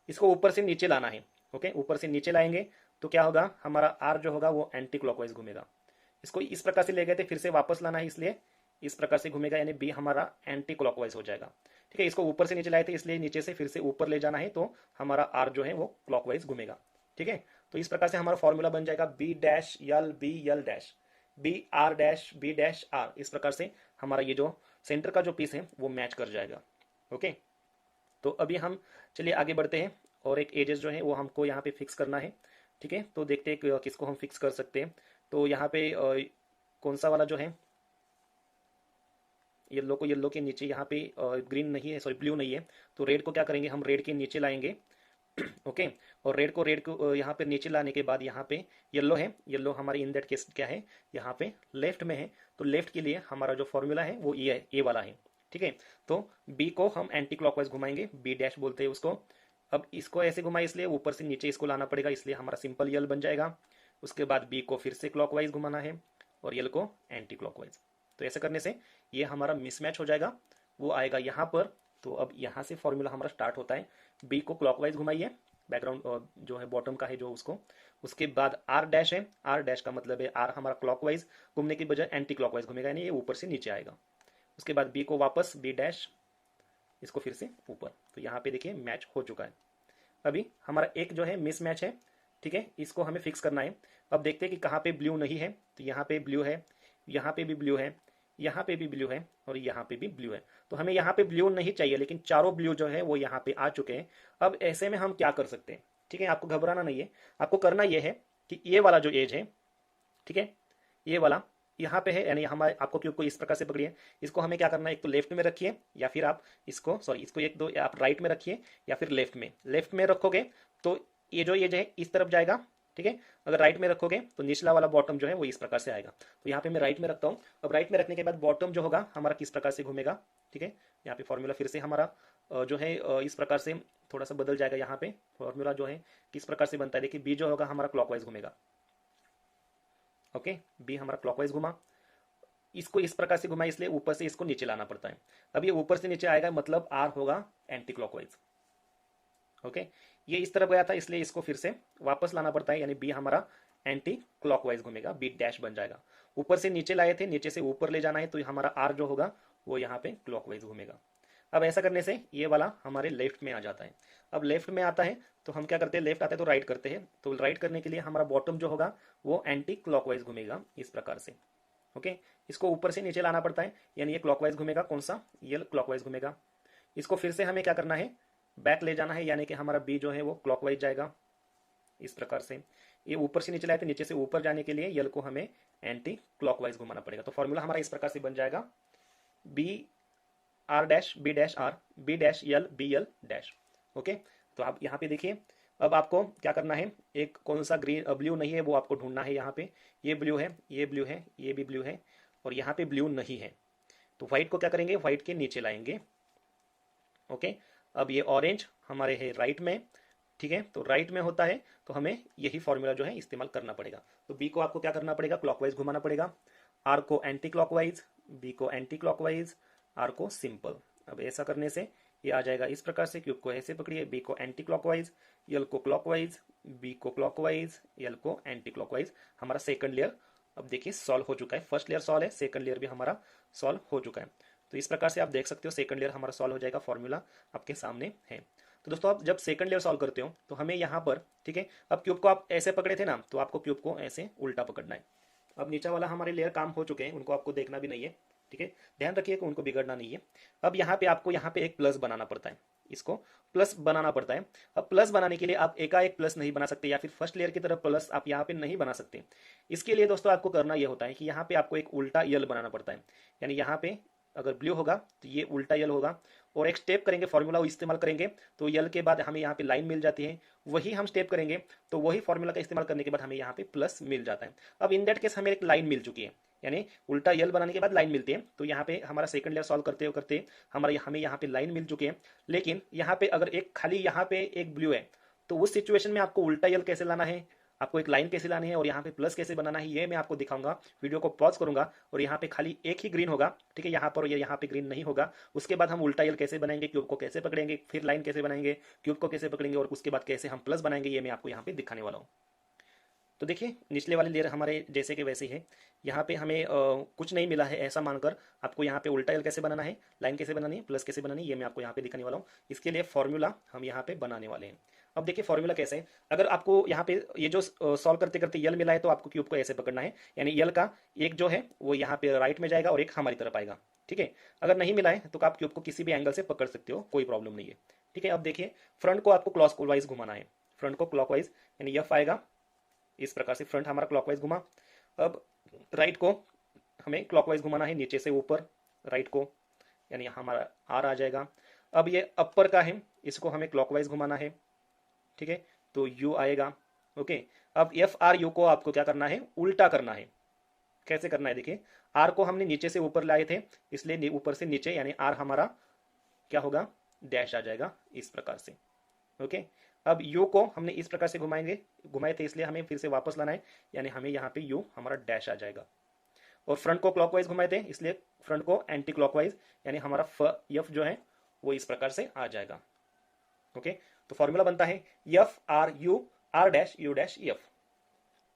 इसको ऊपर से नीचे लाना है। ओके, ऊपर से नीचे लाएंगे तो क्या होगा, हमारा आर जो होगा वो एंटी क्लॉकवाइज घूमेगा। इसको इस प्रकार से ले गए थे, फिर से वापस लाना है, इसलिए इस प्रकार से घूमेगा, यानी बी हमारा एंटी क्लॉकवाइज हो जाएगा। ठीक है, इसको ऊपर से नीचे लाए थे इसलिए नीचे से फिर से ऊपर ले जाना है, तो हमारा आर जो है वो क्लॉकवाइज घूमेगा। ठीक है, तो इस प्रकार से हमारा फॉर्मूला बन जाएगा B dash L B L dash B R dash B dash R. इस प्रकार से हमारा ये जो सेंटर का जो पीस है वो मैच कर जाएगा। ओके, तो अभी हम चलिए आगे बढ़ते हैं, और एक एजेस जो है वो हमको यहाँ पे फिक्स करना है। ठीक है, तो देखते हैं किसको हम फिक्स कर सकते हैं। तो यहाँ पे कौन सा वाला जो है, येलो को येलो के नीचे, यहाँ पे ग्रीन नहीं है, सॉरी ब्लू नहीं है, तो रेड को क्या करेंगे, हम रेड के नीचे लाएंगे। ओके, और रेड को यहाँ पे नीचे लाने के बाद यहाँ पे येलो है, येलो हमारी इन दैट केस क्या है, यहाँ पे लेफ्ट में है, तो लेफ्ट के लिए हमारा जो फॉर्मूला है वो ये है, ए वाला है। ठीक है, तो बी को हम एंटी क्लॉकवाइज घुमाएंगे, बी डैश बोलते हैं उसको। अब इसको ऐसे घुमाए इसलिए ऊपर से नीचे इसको लाना पड़ेगा, इसलिए हमारा सिंपल यल बन जाएगा। उसके बाद बी को फिर से क्लॉकवाइज घुमाना है और यल को एंटी क्लॉकवाइज। तो ऐसे करने से ये हमारा मिसमैच हो जाएगा, वो आएगा यहाँ पर। तो अब यहाँ से फॉर्मूला हमारा स्टार्ट होता है, बी को क्लॉकवाइज घुमाइए, बैकग्राउंड जो है बॉटम का है जो उसको। उसके बाद आर डैश है, आर डैश का मतलब है आर हमारा क्लॉकवाइज घूमने की बजाय एंटी क्लॉकवाइज घूमेगा, यानी ये ऊपर से नीचे आएगा। उसके बाद बी को वापस बी डैश, इसको फिर से ऊपर। तो यहाँ पे देखिए मैच हो चुका है। अभी हमारा एक जो है मिस मैच है। ठीक है, इसको हमें फिक्स करना है। अब देखते हैं कि कहाँ पे ब्लू नहीं है, तो यहाँ पे ब्लू है, यहाँ पे भी ब्लू है, यहाँ पे भी ब्लू है, और यहाँ पे भी ब्लू है। तो हमें यहाँ पे ब्लू नहीं चाहिए, लेकिन चारों ब्लू जो है वो यहाँ पे आ चुके हैं। अब ऐसे में हम क्या कर सकते हैं, ठीक है, आपको घबराना नहीं है। आपको करना यह है कि ये वाला जो एज है, ठीक है, ये वाला यहाँ पे है, यानी हमारे आपको क्यूब को इस प्रकार से पकड़िए। इसको हमें क्या करना है, एक तो लेफ्ट में रखिए, या फिर आप इसको सॉरी इसको एक दो आप राइट में रखिए, या फिर लेफ्ट में रखोगे तो ये जो है इस तरफ जाएगा। ठीक है, अगर राइट में रखोगे तो निचला वाला बॉटम जो है वो इस प्रकार से आएगा। तो यहाँ पे मैं राइट में रखता हूँ। अब राइट में रखने के बाद बॉटम जो होगा हमारा किस प्रकार से घूमेगा। ठीक है, यहाँ पे फॉर्मूला फिर से हमारा जो है इस प्रकार से थोड़ा सा बदल जाएगा। यहाँ पे फॉर्मूला जो है किस प्रकार से बनता है, देखिए बी जो होगा हमारा क्लॉकवाइज घूमेगा। ओके, बी हमारा क्लॉकवाइज घुमा, इसको इस प्रकार से घुमा, इसलिए ऊपर से इसको नीचे लाना पड़ता है। अब ये ऊपर से नीचे आएगा, मतलब आर होगा एंटी क्लॉकवाइज। ओके, ये इस तरफ गया था इसलिए इसको फिर से वापस लाना पड़ता है, यानी बी हमारा एंटी क्लॉकवाइज घूमेगा, बी डैश बन जाएगा। ऊपर से नीचे लाए थे, नीचे से ऊपर ले जाना है, तो हमारा आर जो होगा वो यहाँ पे क्लॉकवाइज घूमेगा। अब ऐसा करने से ये वाला हमारे लेफ्ट में आ जाता है। अब लेफ्ट में आता है तो हम क्या करते हैं, लेफ्ट आते हैं तो राइट करते हैं। तो राइट करने के लिए हमारा बॉटम जो होगा वो एंटी क्लॉकवाइज घूमेगा इस प्रकार से। ओके, इसको ऊपर से नीचे लाना पड़ता है, यानी ये क्लॉकवाइज घूमेगा, कौन सा, ये क्लॉकवाइज घूमेगा। इसको फिर से हमें क्या करना है, बैक ले जाना है, यानी कि हमारा बी जो है वो क्लॉकवाइज जाएगा इस प्रकार से। ये ऊपर से नीचे लाए थे, नीचे से ऊपर जाने के लिए यल को हमें एंटी क्लॉकवाइज घुमाना पड़ेगा। तो फॉर्मूला हमारा इस प्रकार से बन जाएगा, B R dash B dash R B dash L B L dash. Okay, तो आप यहाँ पे देखिए, अब आपको क्या करना है, एक कौन सा ग्रीन ब्लू नहीं है वो आपको ढूंढना है। यहाँ पे ये ब्लू है, ये ब्लू है, ये भी ब्लू है, और यहाँ पे ब्लू नहीं है। तो व्हाइट को क्या करेंगे, व्हाइट के नीचे लाएंगे। ओके, अब ये ऑरेंज हमारे है राइट में। ठीक है, तो राइट में होता है तो हमें यही फॉर्मूला जो है इस्तेमाल करना पड़ेगा। तो बी को आपको क्या करना पड़ेगा, क्लॉकवाइज घुमाना पड़ेगा, आर को एंटी क्लॉकवाइज, बी को एंटी क्लॉकवाइज, आर को सिंपल। अब ऐसा करने से ये आ जाएगा इस प्रकार से, क्यूब को ऐसे पकड़िए, बी को एंटी क्लॉकवाइज, यल को क्लॉकवाइज, बी को क्लॉकवाइज, यल को एंटी क्लॉकवाइज। हमारा सेकंड लेयर अब देखिए सॉल्व हो चुका है। फर्स्ट लेयर सॉल्व है, सेकंड लेयर भी हमारा सॉल्व हो चुका है। तो इस प्रकार से आप देख सकते हो सेकंड लेयर हमारा सॉल्व हो जाएगा, फॉर्मूला आपके सामने है। तो दोस्तों आप जब सेकंड लेयर सॉल्व करते हो तो हमें यहाँ पर, ठीक है, अब क्यूब को आप ऐसे पकड़े थे ना, तो आपको क्यूब को ऐसे उल्टा पकड़ना है। अब नीचे वाला हमारे लेयर काम हो चुके हैं, उनको आपको देखना भी नहीं है, ठीक है। ध्यान रखिए कि उनको बिगड़ना नहीं है। अब यहाँ पे आपको यहाँ पे एक प्लस बनाना पड़ता है, इसको प्लस बनाना पड़ता है। अब प्लस बनाने के लिए आप एकाएक प्लस नहीं बना सकते, या फिर फर्स्ट लेयर की तरफ प्लस आप यहाँ पे नहीं बना सकते। इसके लिए दोस्तों आपको करना यह होता है कि यहाँ पे आपको एक उल्टा यल बनाना पड़ता है। यानी यहाँ पे अगर ब्लू होगा तो ये उल्टा यल होगा, और एक स्टेप करेंगे, फॉर्मूला इस्तेमाल करेंगे तो यल के बाद हमें यहाँ पे लाइन मिल जाती है, वही हम स्टेप करेंगे तो वही फॉर्मूला का इस्तेमाल करने के बाद हमें यहाँ पे प्लस मिल जाता है। अब इन दैट केस हमें एक लाइन मिल चुकी है, यानी उल्टा यल बनाने के बाद लाइन मिलती है। तो यहाँ पे हमारा सेकंड लेयर सॉल्व करते करते हमें यहाँ पे लाइन मिल चुकी है। लेकिन यहाँ पे अगर एक खाली यहाँ पे एक ब्लू है, तो उस सिचुएशन में आपको उल्टा यल कैसे लाना है, आपको एक लाइन कैसे लानी है और यहाँ पे प्लस कैसे बनाना है, ये मैं आपको दिखाऊंगा। वीडियो को पॉज करूंगा और यहाँ पे खाली एक ही ग्रीन होगा, ठीक है, यहाँ पर, यहाँ पे ग्रीन नहीं होगा। उसके बाद हम उल्टा यल कैसे बनाएंगे, क्यूब को कैसे पकड़ेंगे, फिर लाइन कैसे बनाएंगे, क्यूब को कैसे पकड़ेंगे, और उसके बाद कैसे हम प्लस बनाएंगे, ये मैं आपको यहाँ पे दिखाने वाला हूँ। तो देखिए निचले वाले लेयर हमारे जैसे कि वैसे ही है। यहाँ पे हमें कुछ नहीं मिला है ऐसा मानकर आपको यहाँ पे उल्टा एल कैसे बनाना है, लाइन कैसे बनानी है, प्लस कैसे बनानी है, ये मैं आपको यहाँ पे दिखाने वाला हूँ। इसके लिए फॉर्मूला हम यहाँ पे बनाने वाले हैं। अब देखिए फॉर्मूला कैसे है। अगर आपको यहाँ पे ये जो सॉल्व करते करते यल मिला है तो आपको क्यूब को ऐसे पकड़ना है, यानी यल का एक जो है वो यहाँ पे राइट में जाएगा और एक हमारी तरफ आएगा, ठीक है। अगर नहीं मिला है तो आप क्यूब को किसी भी एंगल से पकड़ सकते हो, कोई प्रॉब्लम नहीं है, ठीक है। अब देखिए फ्रंट को आपको क्लॉकवाइज घुमाना है, फ्रंट को क्लॉकवाइज, यानी यफ आएगा इस प्रकार से, फ्रंट हमारा क्लॉकवाइज घुमा। अब राइट को हमें क्लॉकवाइज घुमाना है, नीचे से ऊपर राइट को, यानी हमारा आर आ जाएगा। अब ये अपर का है, इसको हमें क्लॉकवाइज घुमाना है, ठीक है, तो यू आएगा, ओके। अब एफ आर यू को आपको क्या करना है, उल्टा करना है। कैसे करना है देखिए, आर को हमने नीचे से ऊपर लाए थे, इसलिए ऊपर से नीचे, यानी आर हमारा क्या होगा, डैश आ जाएगा इस प्रकार से, ओके। अब यू को हमने इस प्रकार से घुमाए थे, इसलिए हमें फिर से वापस लाना है, यानी हमें यहाँ पे यू हमारा डैश आ जाएगा। और फ्रंट को क्लॉकवाइज घुमाए थे, इसलिए फ्रंट को एंटी क्लॉकवाइज, यानी हमारा एफ जो है वो इस प्रकार से आ जाएगा, ओके। तो फॉर्मूला बनता है F R U, R dash U dash F.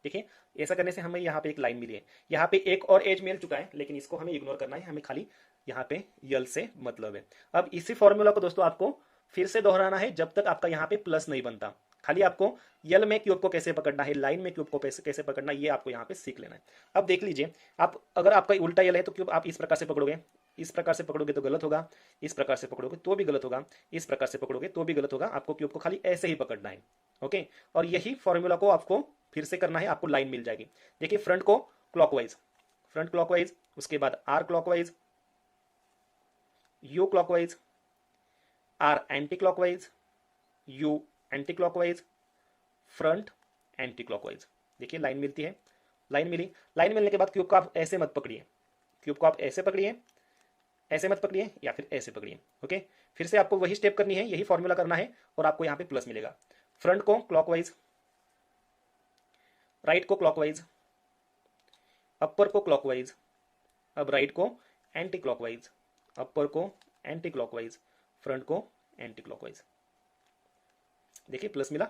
देखिए ऐसा करने से हमें यहाँ पे एक लाइन मिली है, यहाँ पे एक और एज मिल चुका है, लेकिन इसको हमें इग्नोर करना है, हमें खाली यहाँ पे यल से मतलब है। अब इसी फॉर्मूला को दोस्तों आपको फिर से दोहराना है जब तक आपका यहाँ पे प्लस नहीं बनता। खाली आपको यल में क्यूब को कैसे पकड़ना है, लाइन में क्यूब को कैसे पकड़ना है, ये आपको यहाँ पे सीख लेना है। अब देख लीजिए, आप अगर आपका उल्टा यल है तो क्यूब आप इस प्रकार से पकड़ोगे, इस प्रकार से पकड़ोगे तो गलत होगा, इस प्रकार से पकड़ोगे तो भी गलत होगा, इस प्रकार से पकड़ोगे तो भी गलत होगा। आपको क्यूब को खाली ऐसे ही पकड़ना है, ओके। और यही फॉर्मूला को आपको फिर से करना है, आपको लाइन मिल जाएगी। देखिए फ्रंट को क्लॉकवाइज, फ्रंट क्लॉकवाइज, उसके बाद R clockwise, U clockwise, R anti clockwise, U anti clockwise, front anti clockwise. देखिए लाइन मिलती है, लाइन मिली। लाइन मिलने के बाद क्यूब को आप ऐसे मत पकड़िए, क्यूब को आप ऐसे पकड़िए, ऐसे मत पकड़िए, या फिर ऐसे पकड़िए, ओके। फिर से आपको वही स्टेप करनी है, यही फॉर्मूला करना है, और आपको यहाँ पे प्लस मिलेगा। फ्रंट को क्लॉकवाइज, राइट को क्लॉकवाइज, अपर को क्लॉकवाइज, अब राइट को एंटी क्लॉकवाइज, अपर को एंटी क्लॉकवाइज, फ्रंट को एंटी क्लॉकवाइज। देखिए प्लस मिला,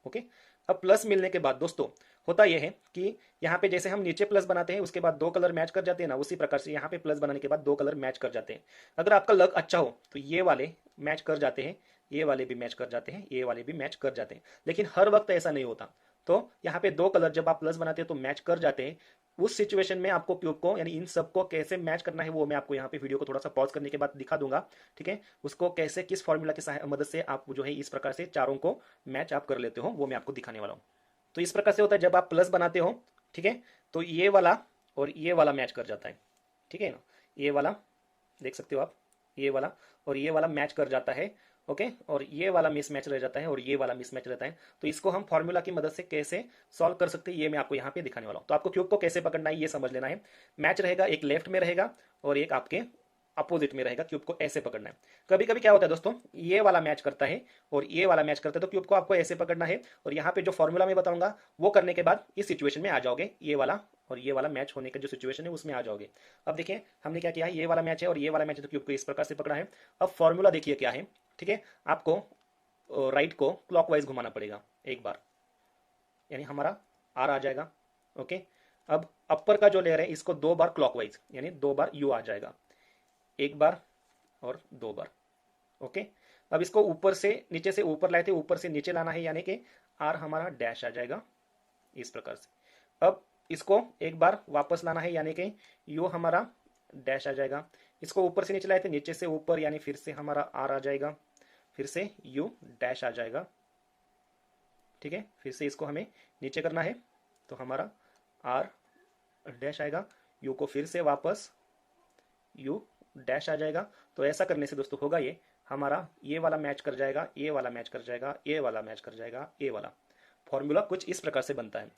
ओके। अब प्लस मिलने के बाद दोस्तों होता यह है कि यहाँ पे जैसे हम नीचे प्लस बनाते हैं उसके बाद दो कलर मैच कर जाते हैं ना, उसी प्रकार से यहाँ पे प्लस बनाने के बाद दो कलर मैच कर जाते हैं। अगर आपका लक अच्छा हो तो ये वाले मैच कर जाते हैं, ये वाले भी मैच कर जाते हैं, ये वाले भी मैच कर जाते हैं, लेकिन हर वक्त ऐसा नहीं होता। तो यहाँ पे दो कलर जब आप प्लस बनाते हैं तो मैच कर जाते हैं। उस सिचुएशन में आपको क्यूब को, यानी इन सबको कैसे मैच करना है वो मैं आपको यहाँ पे वीडियो को थोड़ा सा पॉज करने के बाद दिखा दूंगा, ठीक है। उसको कैसे, किस फॉर्मूला की मदद से आप जो है इस प्रकार से चारों को मैच आप कर लेते हो, वो मैं आपको दिखाने वाला हूँ। तो इस प्रकार से होता है जब आप प्लस बनाते हो, ठीक है, तो ये वाला और ये वाला मैच कर जाता है, ठीक है ना। ये वाला देख सकते हो आप, ये वाला और ये वाला मैच कर जाता है, ओके। और ये वाला मिस मैच रह जाता है और ये वाला मिस मैच रहता है। तो इसको हम फॉर्मूला की मदद से कैसे सॉल्व कर सकते हैं ये मैं आपको यहाँ पे दिखाने वाला हूँ। तो आपको क्यूब को कैसे पकड़ना है ये समझ लेना है। मैच रहेगा, एक लेफ्ट में रहेगा और एक आपके अपोजिट में रहेगा। क्यूब को ऐसे पकड़ना है। कभी कभी क्या होता है दोस्तों, ये वाला मैच करता है और ये वाला मैच करता है, तो क्यूब को आपको ऐसे पकड़ना है। और यहाँ पे जो फॉर्मूला मैं बताऊंगा वो करने के बाद इस सिचुएशन में आ जाओगे, ये वाला और ये वाला मैच होने का जो सिचुएशन है उसमें आ जाओगे। अब देखिए हमने क्या किया है, ये वाला मैच है और ये वाला मैच है, तो क्यूब को इस प्रकार से पकड़ा है। अब फॉर्मूला देखिए क्या है, ठीक है। आपको राइट को क्लॉकवाइज घुमाना पड़ेगा एक बार, यानी हमारा आर आ जाएगा, ओके। अब अपर का जो लेयर है इसको दो बार क्लॉकवाइज, यानी दो बार यू आ जाएगा, एक बार और दो बार, ओके। अब इसको ऊपर से नीचे से ऊपर लाए थे, ऊपर से नीचे लाना है, यानी कि आर हमारा डैश आ जाएगा इस प्रकार से। अब इसको एक बार वापस लाना है, यानी कि यू हमारा डैश आ जाएगा। इसको ऊपर से नीचे लाए थे, नीचे से ऊपर, यानी फिर से हमारा आर आ जाएगा, फिर से यू डैश आ जाएगा। ठीक है, फिर से इसको हमें नीचे करना है तो हमारा आर डैश आएगा, यू को फिर से वापस यू डैश आ जाएगा। तो ऐसा करने से दोस्तों होगा ये हमारा ये वाला मैच कर जाएगा, ये वाला मैच कर जाएगा, ये वाला मैच कर जाएगा, ये वाला फॉर्मूला कुछ इस प्रकार से बनता है,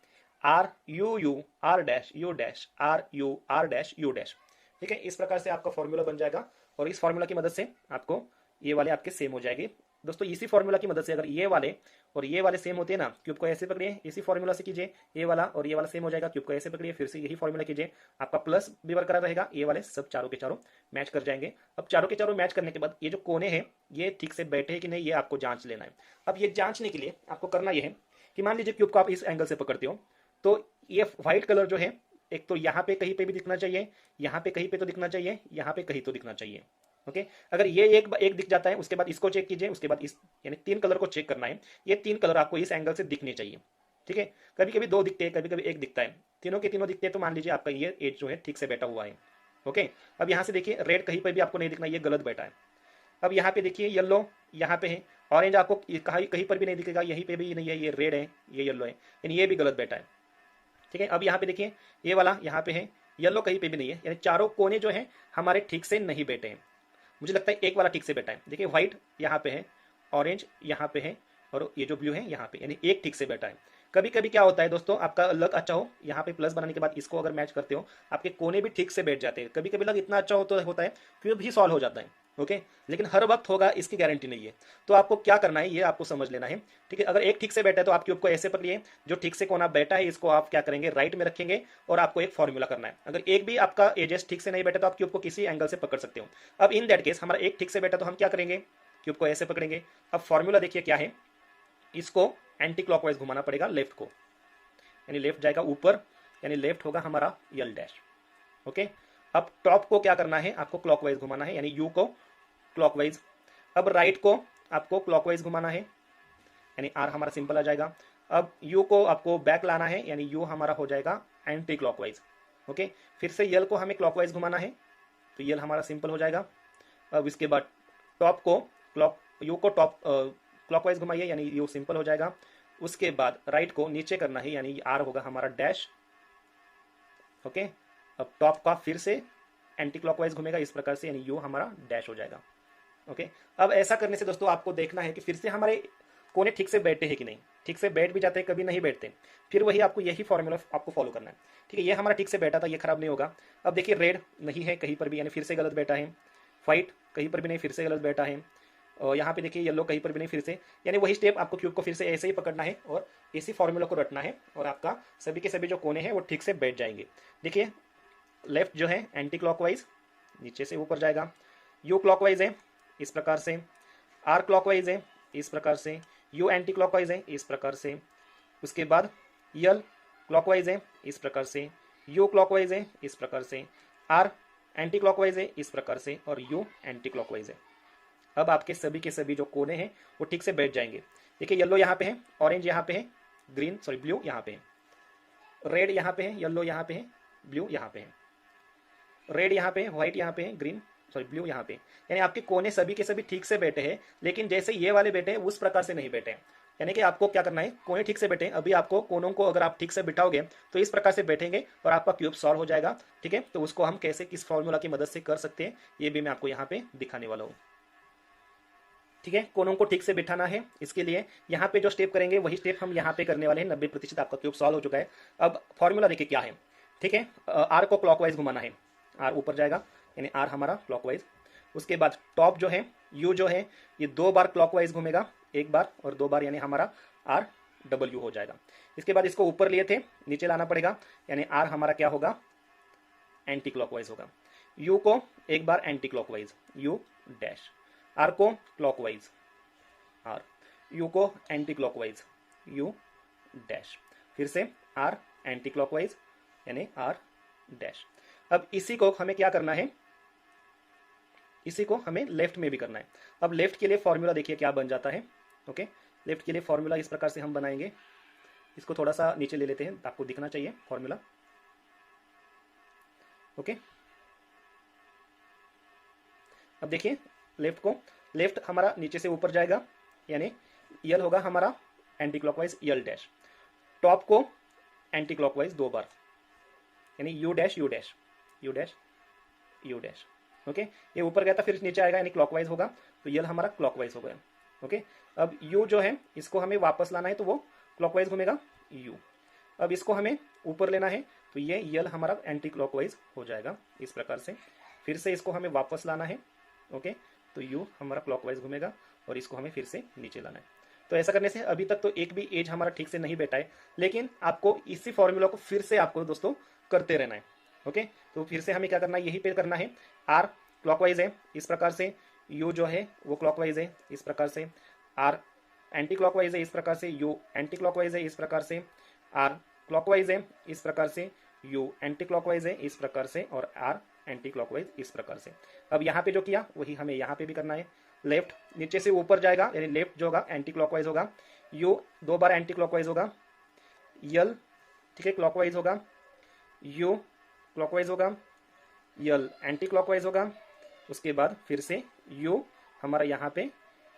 R U U R dash U dash R U R dash U dash. ठीक है, इस प्रकार से आपका फॉर्मूला बन जाएगा और इस फॉर्मूला की मदद से आपको ये वाले आपके सेम हो जाएंगे। दोस्तों इसी फॉर्मूला की मदद से अगर ये वाले और ये वाले सेम होते हैं ना, क्यूब को ऐसे पकड़िए, इसी फॉर्मूला से कीजिए, ये वाला और ये वाला सेम हो जाएगा, क्यूब को ऐसे पकड़िए, फिर से यही फॉर्मूला कीजिए, आपका प्लस भी बरकरार रहेगा, ये वाले सब चारों के चारों मैच कर जाएंगे। अब चारों के चारों मैच करने के बाद ये जो कोने हैं ये ठीक से बैठे हैं कि नहीं, ये आपको जांच लेना है। अब ये जांचने के लिए आपको करना ये है कि मान लीजिए क्यूब को आप इस एंगल से पकड़ते हो तो ये व्हाइट कलर जो है एक तो यहाँ पे कहीं पे भी दिखना चाहिए, यहाँ पे कहीं पे तो दिखना चाहिए, यहाँ पे कहीं तो दिखना चाहिए। ओके, अगर ये एक दिख जाता है उसके बाद इसको चेक कीजिए, उसके बाद इस, यानी 3 कलर को चेक करना है, ये 3 कलर आपको इस एंगल से दिखने चाहिए। ठीक है, कभी कभी 2 दिखते हैं, कभी कभी 1 दिखता है, तीनों के तीनों दिखते हैं तो मान लीजिए आपका ये एज जो है ठीक से बैठा हुआ है। ओके, अब यहाँ से देखिए रेड कहीं पर भी आपको नहीं दिखना, ये गलत बैठा है। अब यहाँ पे देखिए येलो यहाँ पे है, ऑरेंज आपको कहीं पर भी नहीं दिखेगा, यहीं पे भी नहीं है, ये रेड है, ये येलो है, यानी ये भी गलत बैठा है। ठीक है, अब यहाँ पे देखिए ये वाला यहाँ पे है, येलो कहीं पे भी नहीं है, यानी चारों कोने जो है हमारे ठीक से नहीं बैठे हैं। मुझे लगता है एक वाला ठीक से बैठा है, देखिए व्हाइट यहाँ पे है, ऑरेंज यहाँ पे है और ये जो ब्लू है यहाँ पे, यानी एक ठीक से बैठा है। कभी कभी क्या होता है दोस्तों, आपका लक अच्छा हो, यहाँ पे प्लस बनाने के बाद इसको अगर मैच करते हो आपके कोने भी ठीक से बैठ जाते हैं। कभी कभी लक इतना अच्छा होता है क्यूब भी सॉल्व हो जाता है। ओके, लेकिन हर वक्त होगा इसकी गारंटी नहीं है। तो आपको क्या करना है ये आपको समझ लेना है। ठीक है, अगर एक ठीक से बैठा है तो आप क्यूब को ऐसे पकड़िए, जो ठीक से कोना बैठा है इसको आप क्या करेंगे, राइट में रखेंगे और आपको एक फॉर्मूला करना है। अगर एक भी आपका एजेस ठीक से नहीं बैठा तो आप क्यूब को किसी एंगल से पकड़ सकते हो। अब इन दैट केस हमारा एक ठीक से बैठा तो हम क्या करेंगे, क्यूब को ऐसे पकड़ेंगे। अब फॉर्मूला देखिए क्या है, इसको एंटी क्लॉकवाइज घुमाना पड़ेगा लेफ्ट को, यानी लेफ्ट जाएगा ऊपर, यानी लेफ्ट होगा हमारा यल डैश। ओके, अब टॉप को क्या करना है, आपको क्लॉकवाइज घुमाना है, यानी यू को क्लॉकवाइज। अब राइट को आपको क्लॉकवाइज घुमाना है, यानी आर हमारा सिंपल आ जाएगा। अब यू को आपको बैक लाना है, यानी यू हमारा हो जाएगा एंटी क्लॉकवाइज। ओके, फिर से यल को हमें क्लॉकवाइज घुमाना है तो यल हमारा सिंपल हो जाएगा। अब इसके बाद टॉप को यू को टॉप क्लॉकवाइज घुमाइए, यानी यू सिंपल हो जाएगा। उसके बाद राइट को नीचे करना है, यानी आर होगा हमारा डैश। ओके, अब टॉप का फिर से एंटी क्लॉकवाइज घूमेगा इस प्रकार से, यानी यू हमारा डैश हो जाएगा। ओके, अब ऐसा करने से दोस्तों आपको देखना है कि फिर से हमारे कोने ठीक से बैठे हैं कि नहीं। ठीक से बैठ भी जाते हैं, कभी नहीं बैठते, फिर वही आपको यही फॉर्मूला आपको फॉलो करना है। ठीक है, ये हमारा ठीक से बैठा था, ये खराब नहीं होगा। अब देखिए रेड नहीं है कहीं पर भी, यानी फिर से गलत बैठा है। व्हाइट कहीं पर भी नहीं, फिर से गलत बैठा है। और यहाँ पे देखिए येलो कहीं पर भी नहीं, फिर से, यानी वही स्टेप आपको क्यूब को फिर से ऐसे ही पकड़ना है और इसी फॉर्मूला को रटना है और आपका सभी के सभी जो कोने हैं वो ठीक से बैठ जाएंगे। देखिए लेफ्ट जो है एंटी क्लॉकवाइज नीचे से ऊपर जाएगा, यू क्लॉकवाइज है इस प्रकार से, आर क्लॉकवाइज है इस प्रकार से, यू एंटी क्लॉकवाइज है इस प्रकार से। उसके बाद यल क्लॉकवाइज है इस प्रकार से, यू क्लॉकवाइज है इस प्रकार से, आर एंटी क्लॉकवाइज है इस प्रकार से और यू एंटी क्लॉकवाइज है। अब आपके सभी के सभी जो कोने हैं वो ठीक से बैठ जाएंगे। देखिए येलो यहाँ पे है, ऑरेंज यहाँ पे है, ग्रीन सॉरी ब्लू यहाँ पे है, रेड यहाँ पे है, येलो यहाँ पे है, ब्लू यहाँ पे है, रेड यहाँ पे है, व्हाइट यहाँ पे है, ग्रीन सॉरी ब्लू यहाँ पे, यानी आपके कोने सभी के सभी ठीक से बैठे हैं। लेकिन जैसे ये वाले बैठे हैं उस प्रकार से नहीं बैठे हैं, यानी कि आपको क्या करना है, कोने ठीक से बैठे। अभी आपको कोनों को अगर आप ठीक से बिठाओगे तो इस प्रकार से बैठेंगे और आपका क्यूब सॉल्व हो जाएगा। ठीक है, तो उसको हम कैसे किस फॉर्मूला की मदद से कर सकते हैं ये भी मैं आपको यहाँ पे दिखाने वाला हूँ। ठीक है, कोनों को ठीक से बिठाना है, इसके लिए यहाँ पे जो स्टेप करेंगे वही स्टेप हम यहाँ पे करने वाले हैं। 90% आपका क्यूब सॉल्व हो चुका है। अब फॉर्मूला देखिए क्या है। ठीक है, आर को क्लॉकवाइज घुमाना है, आर ऊपर जाएगा, यानी आर हमारा क्लॉकवाइज। उसके बाद टॉप जो है यू जो है ये 2 बार क्लॉकवाइज घूमेगा, 1 बार और 2 बार, यानी हमारा आर डब्ल्यू हो जाएगा। इसके बाद इसको ऊपर लिए थे नीचे लाना पड़ेगा, यानी आर हमारा क्या होगा, एंटी क्लॉकवाइज होगा। यू को 1 बार anti clockwise, U dash, R को क्लॉकवाइज आर, यू को एंटी क्लॉकवाइज यू डैश, फिर से आर एंटी क्लॉकवाइज यानी आर डैश। अब इसी को हमें क्या करना है, इसी को हमें लेफ्ट में भी करना है। अब लेफ्ट के लिए फॉर्मूला देखिए क्या बन जाता है। ओके, लेफ्ट के लिए फॉर्मूला इस प्रकार से हम बनाएंगे, इसको थोड़ा सा नीचे ले लेते हैं, आपको दिखना चाहिए फॉर्मूला। ओके, अब देखिए लेफ्ट हमारा नीचे से ऊपर जाएगा, यानी यल होगा हमारा एंटी क्लॉकवाइज यल डैश, टॉप को एंटी क्लॉकवाइज 2 बार, यानी you dash U dash U dash U dash. Okay, ये ऊपर गया था फिर नीचे आएगा, यानी क्लॉकवाइज होगा, तो यल हमारा क्लॉकवाइज हो गया। ओके, अब यू जो है इसको हमें वापस लाना है, तो वो क्लॉकवाइज घूमेगा यू। अब इसको हमें ऊपर लेना है, तो ये यल हमारा एंटी क्लॉकवाइज हो जाएगा इस प्रकार से। फिर से इसको हमें वापस लाना है, ओके, तो यू हमारा क्लॉकवाइज घूमेगा और इसको हमें फिर से नीचे लाना है। तो ऐसा करने से अभी तक तो एक भी एज हमारा ठीक से नहीं बैठा है, लेकिन आपको इसी फॉर्मूला को फिर से आपको दोस्तों करते रहना है। ओके, तो फिर से हमें क्या करना है, यही पे करना है। आर क्लॉकवाइज है इस प्रकार से, यू जो है वो क्लॉकवाइज है इस प्रकार से, आर एंटी क्लॉकवाइज है इस प्रकार से, यू एंटी क्लॉकवाइज है इस प्रकार से, आर क्लॉकवाइज है इस प्रकार से, यू एंटी क्लॉकवाइज है इस प्रकार से, और आर एंटी क्लॉकवाइज इस प्रकार से। अब यहाँ पे जो किया वही हमें यहाँ पे भी करना है। लेफ्ट नीचे से ऊपर जाएगा, यानी लेफ्ट जो होगा एंटी क्लॉकवाइज होगा, यू 2 बार एंटी क्लॉकवाइज होगा, यल ठीक है क्लॉकवाइज होगा, यू क्लॉकवाइज होगा, यल एंटी क्लॉकवाइज होगा, उसके बाद फिर से यू हमारा यहाँ पे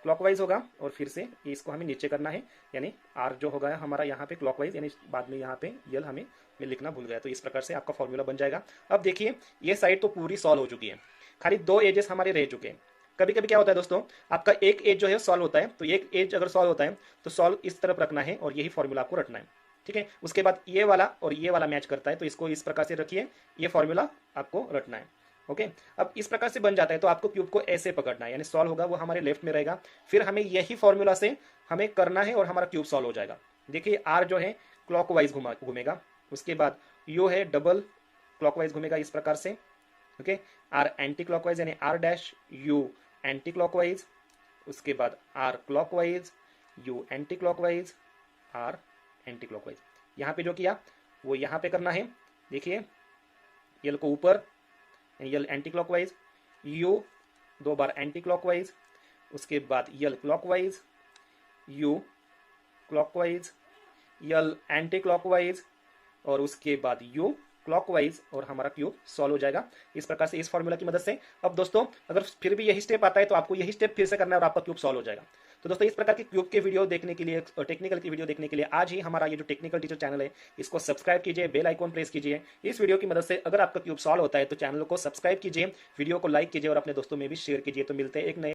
क्लॉकवाइज होगा, और फिर से इसको हमें नीचे करना है, यानी आर जो होगा हमारा यहाँ पे क्लॉकवाइज, यानी बाद में यहाँ पे यल हमें मैं लिखना भूल गया। तो इस प्रकार से आपका फॉर्मूला बन जाएगा। अब देखिए ये साइड तो पूरी सॉल्व हो चुकी है, खाली 2 एजेस हमारे रह चुके हैं। कभी कभी क्या होता है दोस्तों, आपका एक एज जो है सॉल्व होता है, तो एक एज अगर सॉल्व होता है तो सॉल्व इस तरफ रखना है और यही फॉर्मूला आपको रखना है। ठीक है, उसके बाद ये वाला और ये वाला मैच करता है, तो इसको इस प्रकार से रखिए, ये फॉर्मूला आपको रखना है। ओके, अब इस प्रकार से बन जाता है, तो आपको क्यूब को ऐसे पकड़ना है, यानी सॉल्व होगा वो हमारे लेफ्ट में रहेगा, फिर हमें यही फॉर्मूला से हमें करना है और हमारा क्यूब सॉल्व हो जाएगा। देखिए आर जो है क्लॉकवाइज घूमेगा, उसके बाद यू है डबल क्लॉकवाइज घूमेगा इस प्रकार से। ओके, आर एंटी क्लॉकवाइज यानी R dash U anti clockwise, उसके बाद R clockwise U anti clockwise R anti clockwise. यहाँ पे जो किया वो यहाँ पे करना है। देखिए यल को ऊपर, यल एंटी क्लॉकवाइज, यू 2 बार एंटी क्लॉकवाइज, उसके बाद L clockwise, U clockwise, L anti clockwise, और उसके बाद यू क्लॉकवाइज, और हमारा क्यूब सॉल्व हो जाएगा इस प्रकार से इस फॉर्मूला की मदद से। अब दोस्तों अगर फिर भी यही स्टेप आता है तो आपको यही स्टेप फिर से करना है और आपका क्यूब सॉल्व हो जाएगा। तो दोस्तों इस प्रकार के क्यूब के वीडियो देखने के लिए, टेक्निकल की वीडियो देखने के लिए आज ही हमारा ये जो टेक्निकल टीचर चैनल है इसको सब्सक्राइब कीजिए, बेल आइकॉन प्रेस कीजिए। इस वीडियो की मदद से अगर आपका क्यूब सॉल्व होता है तो चैनल को सब्सक्राइब कीजिए, वीडियो को लाइक कीजिए और अपने दोस्तों में भी शेयर कीजिए। तो मिलते हैं एक नए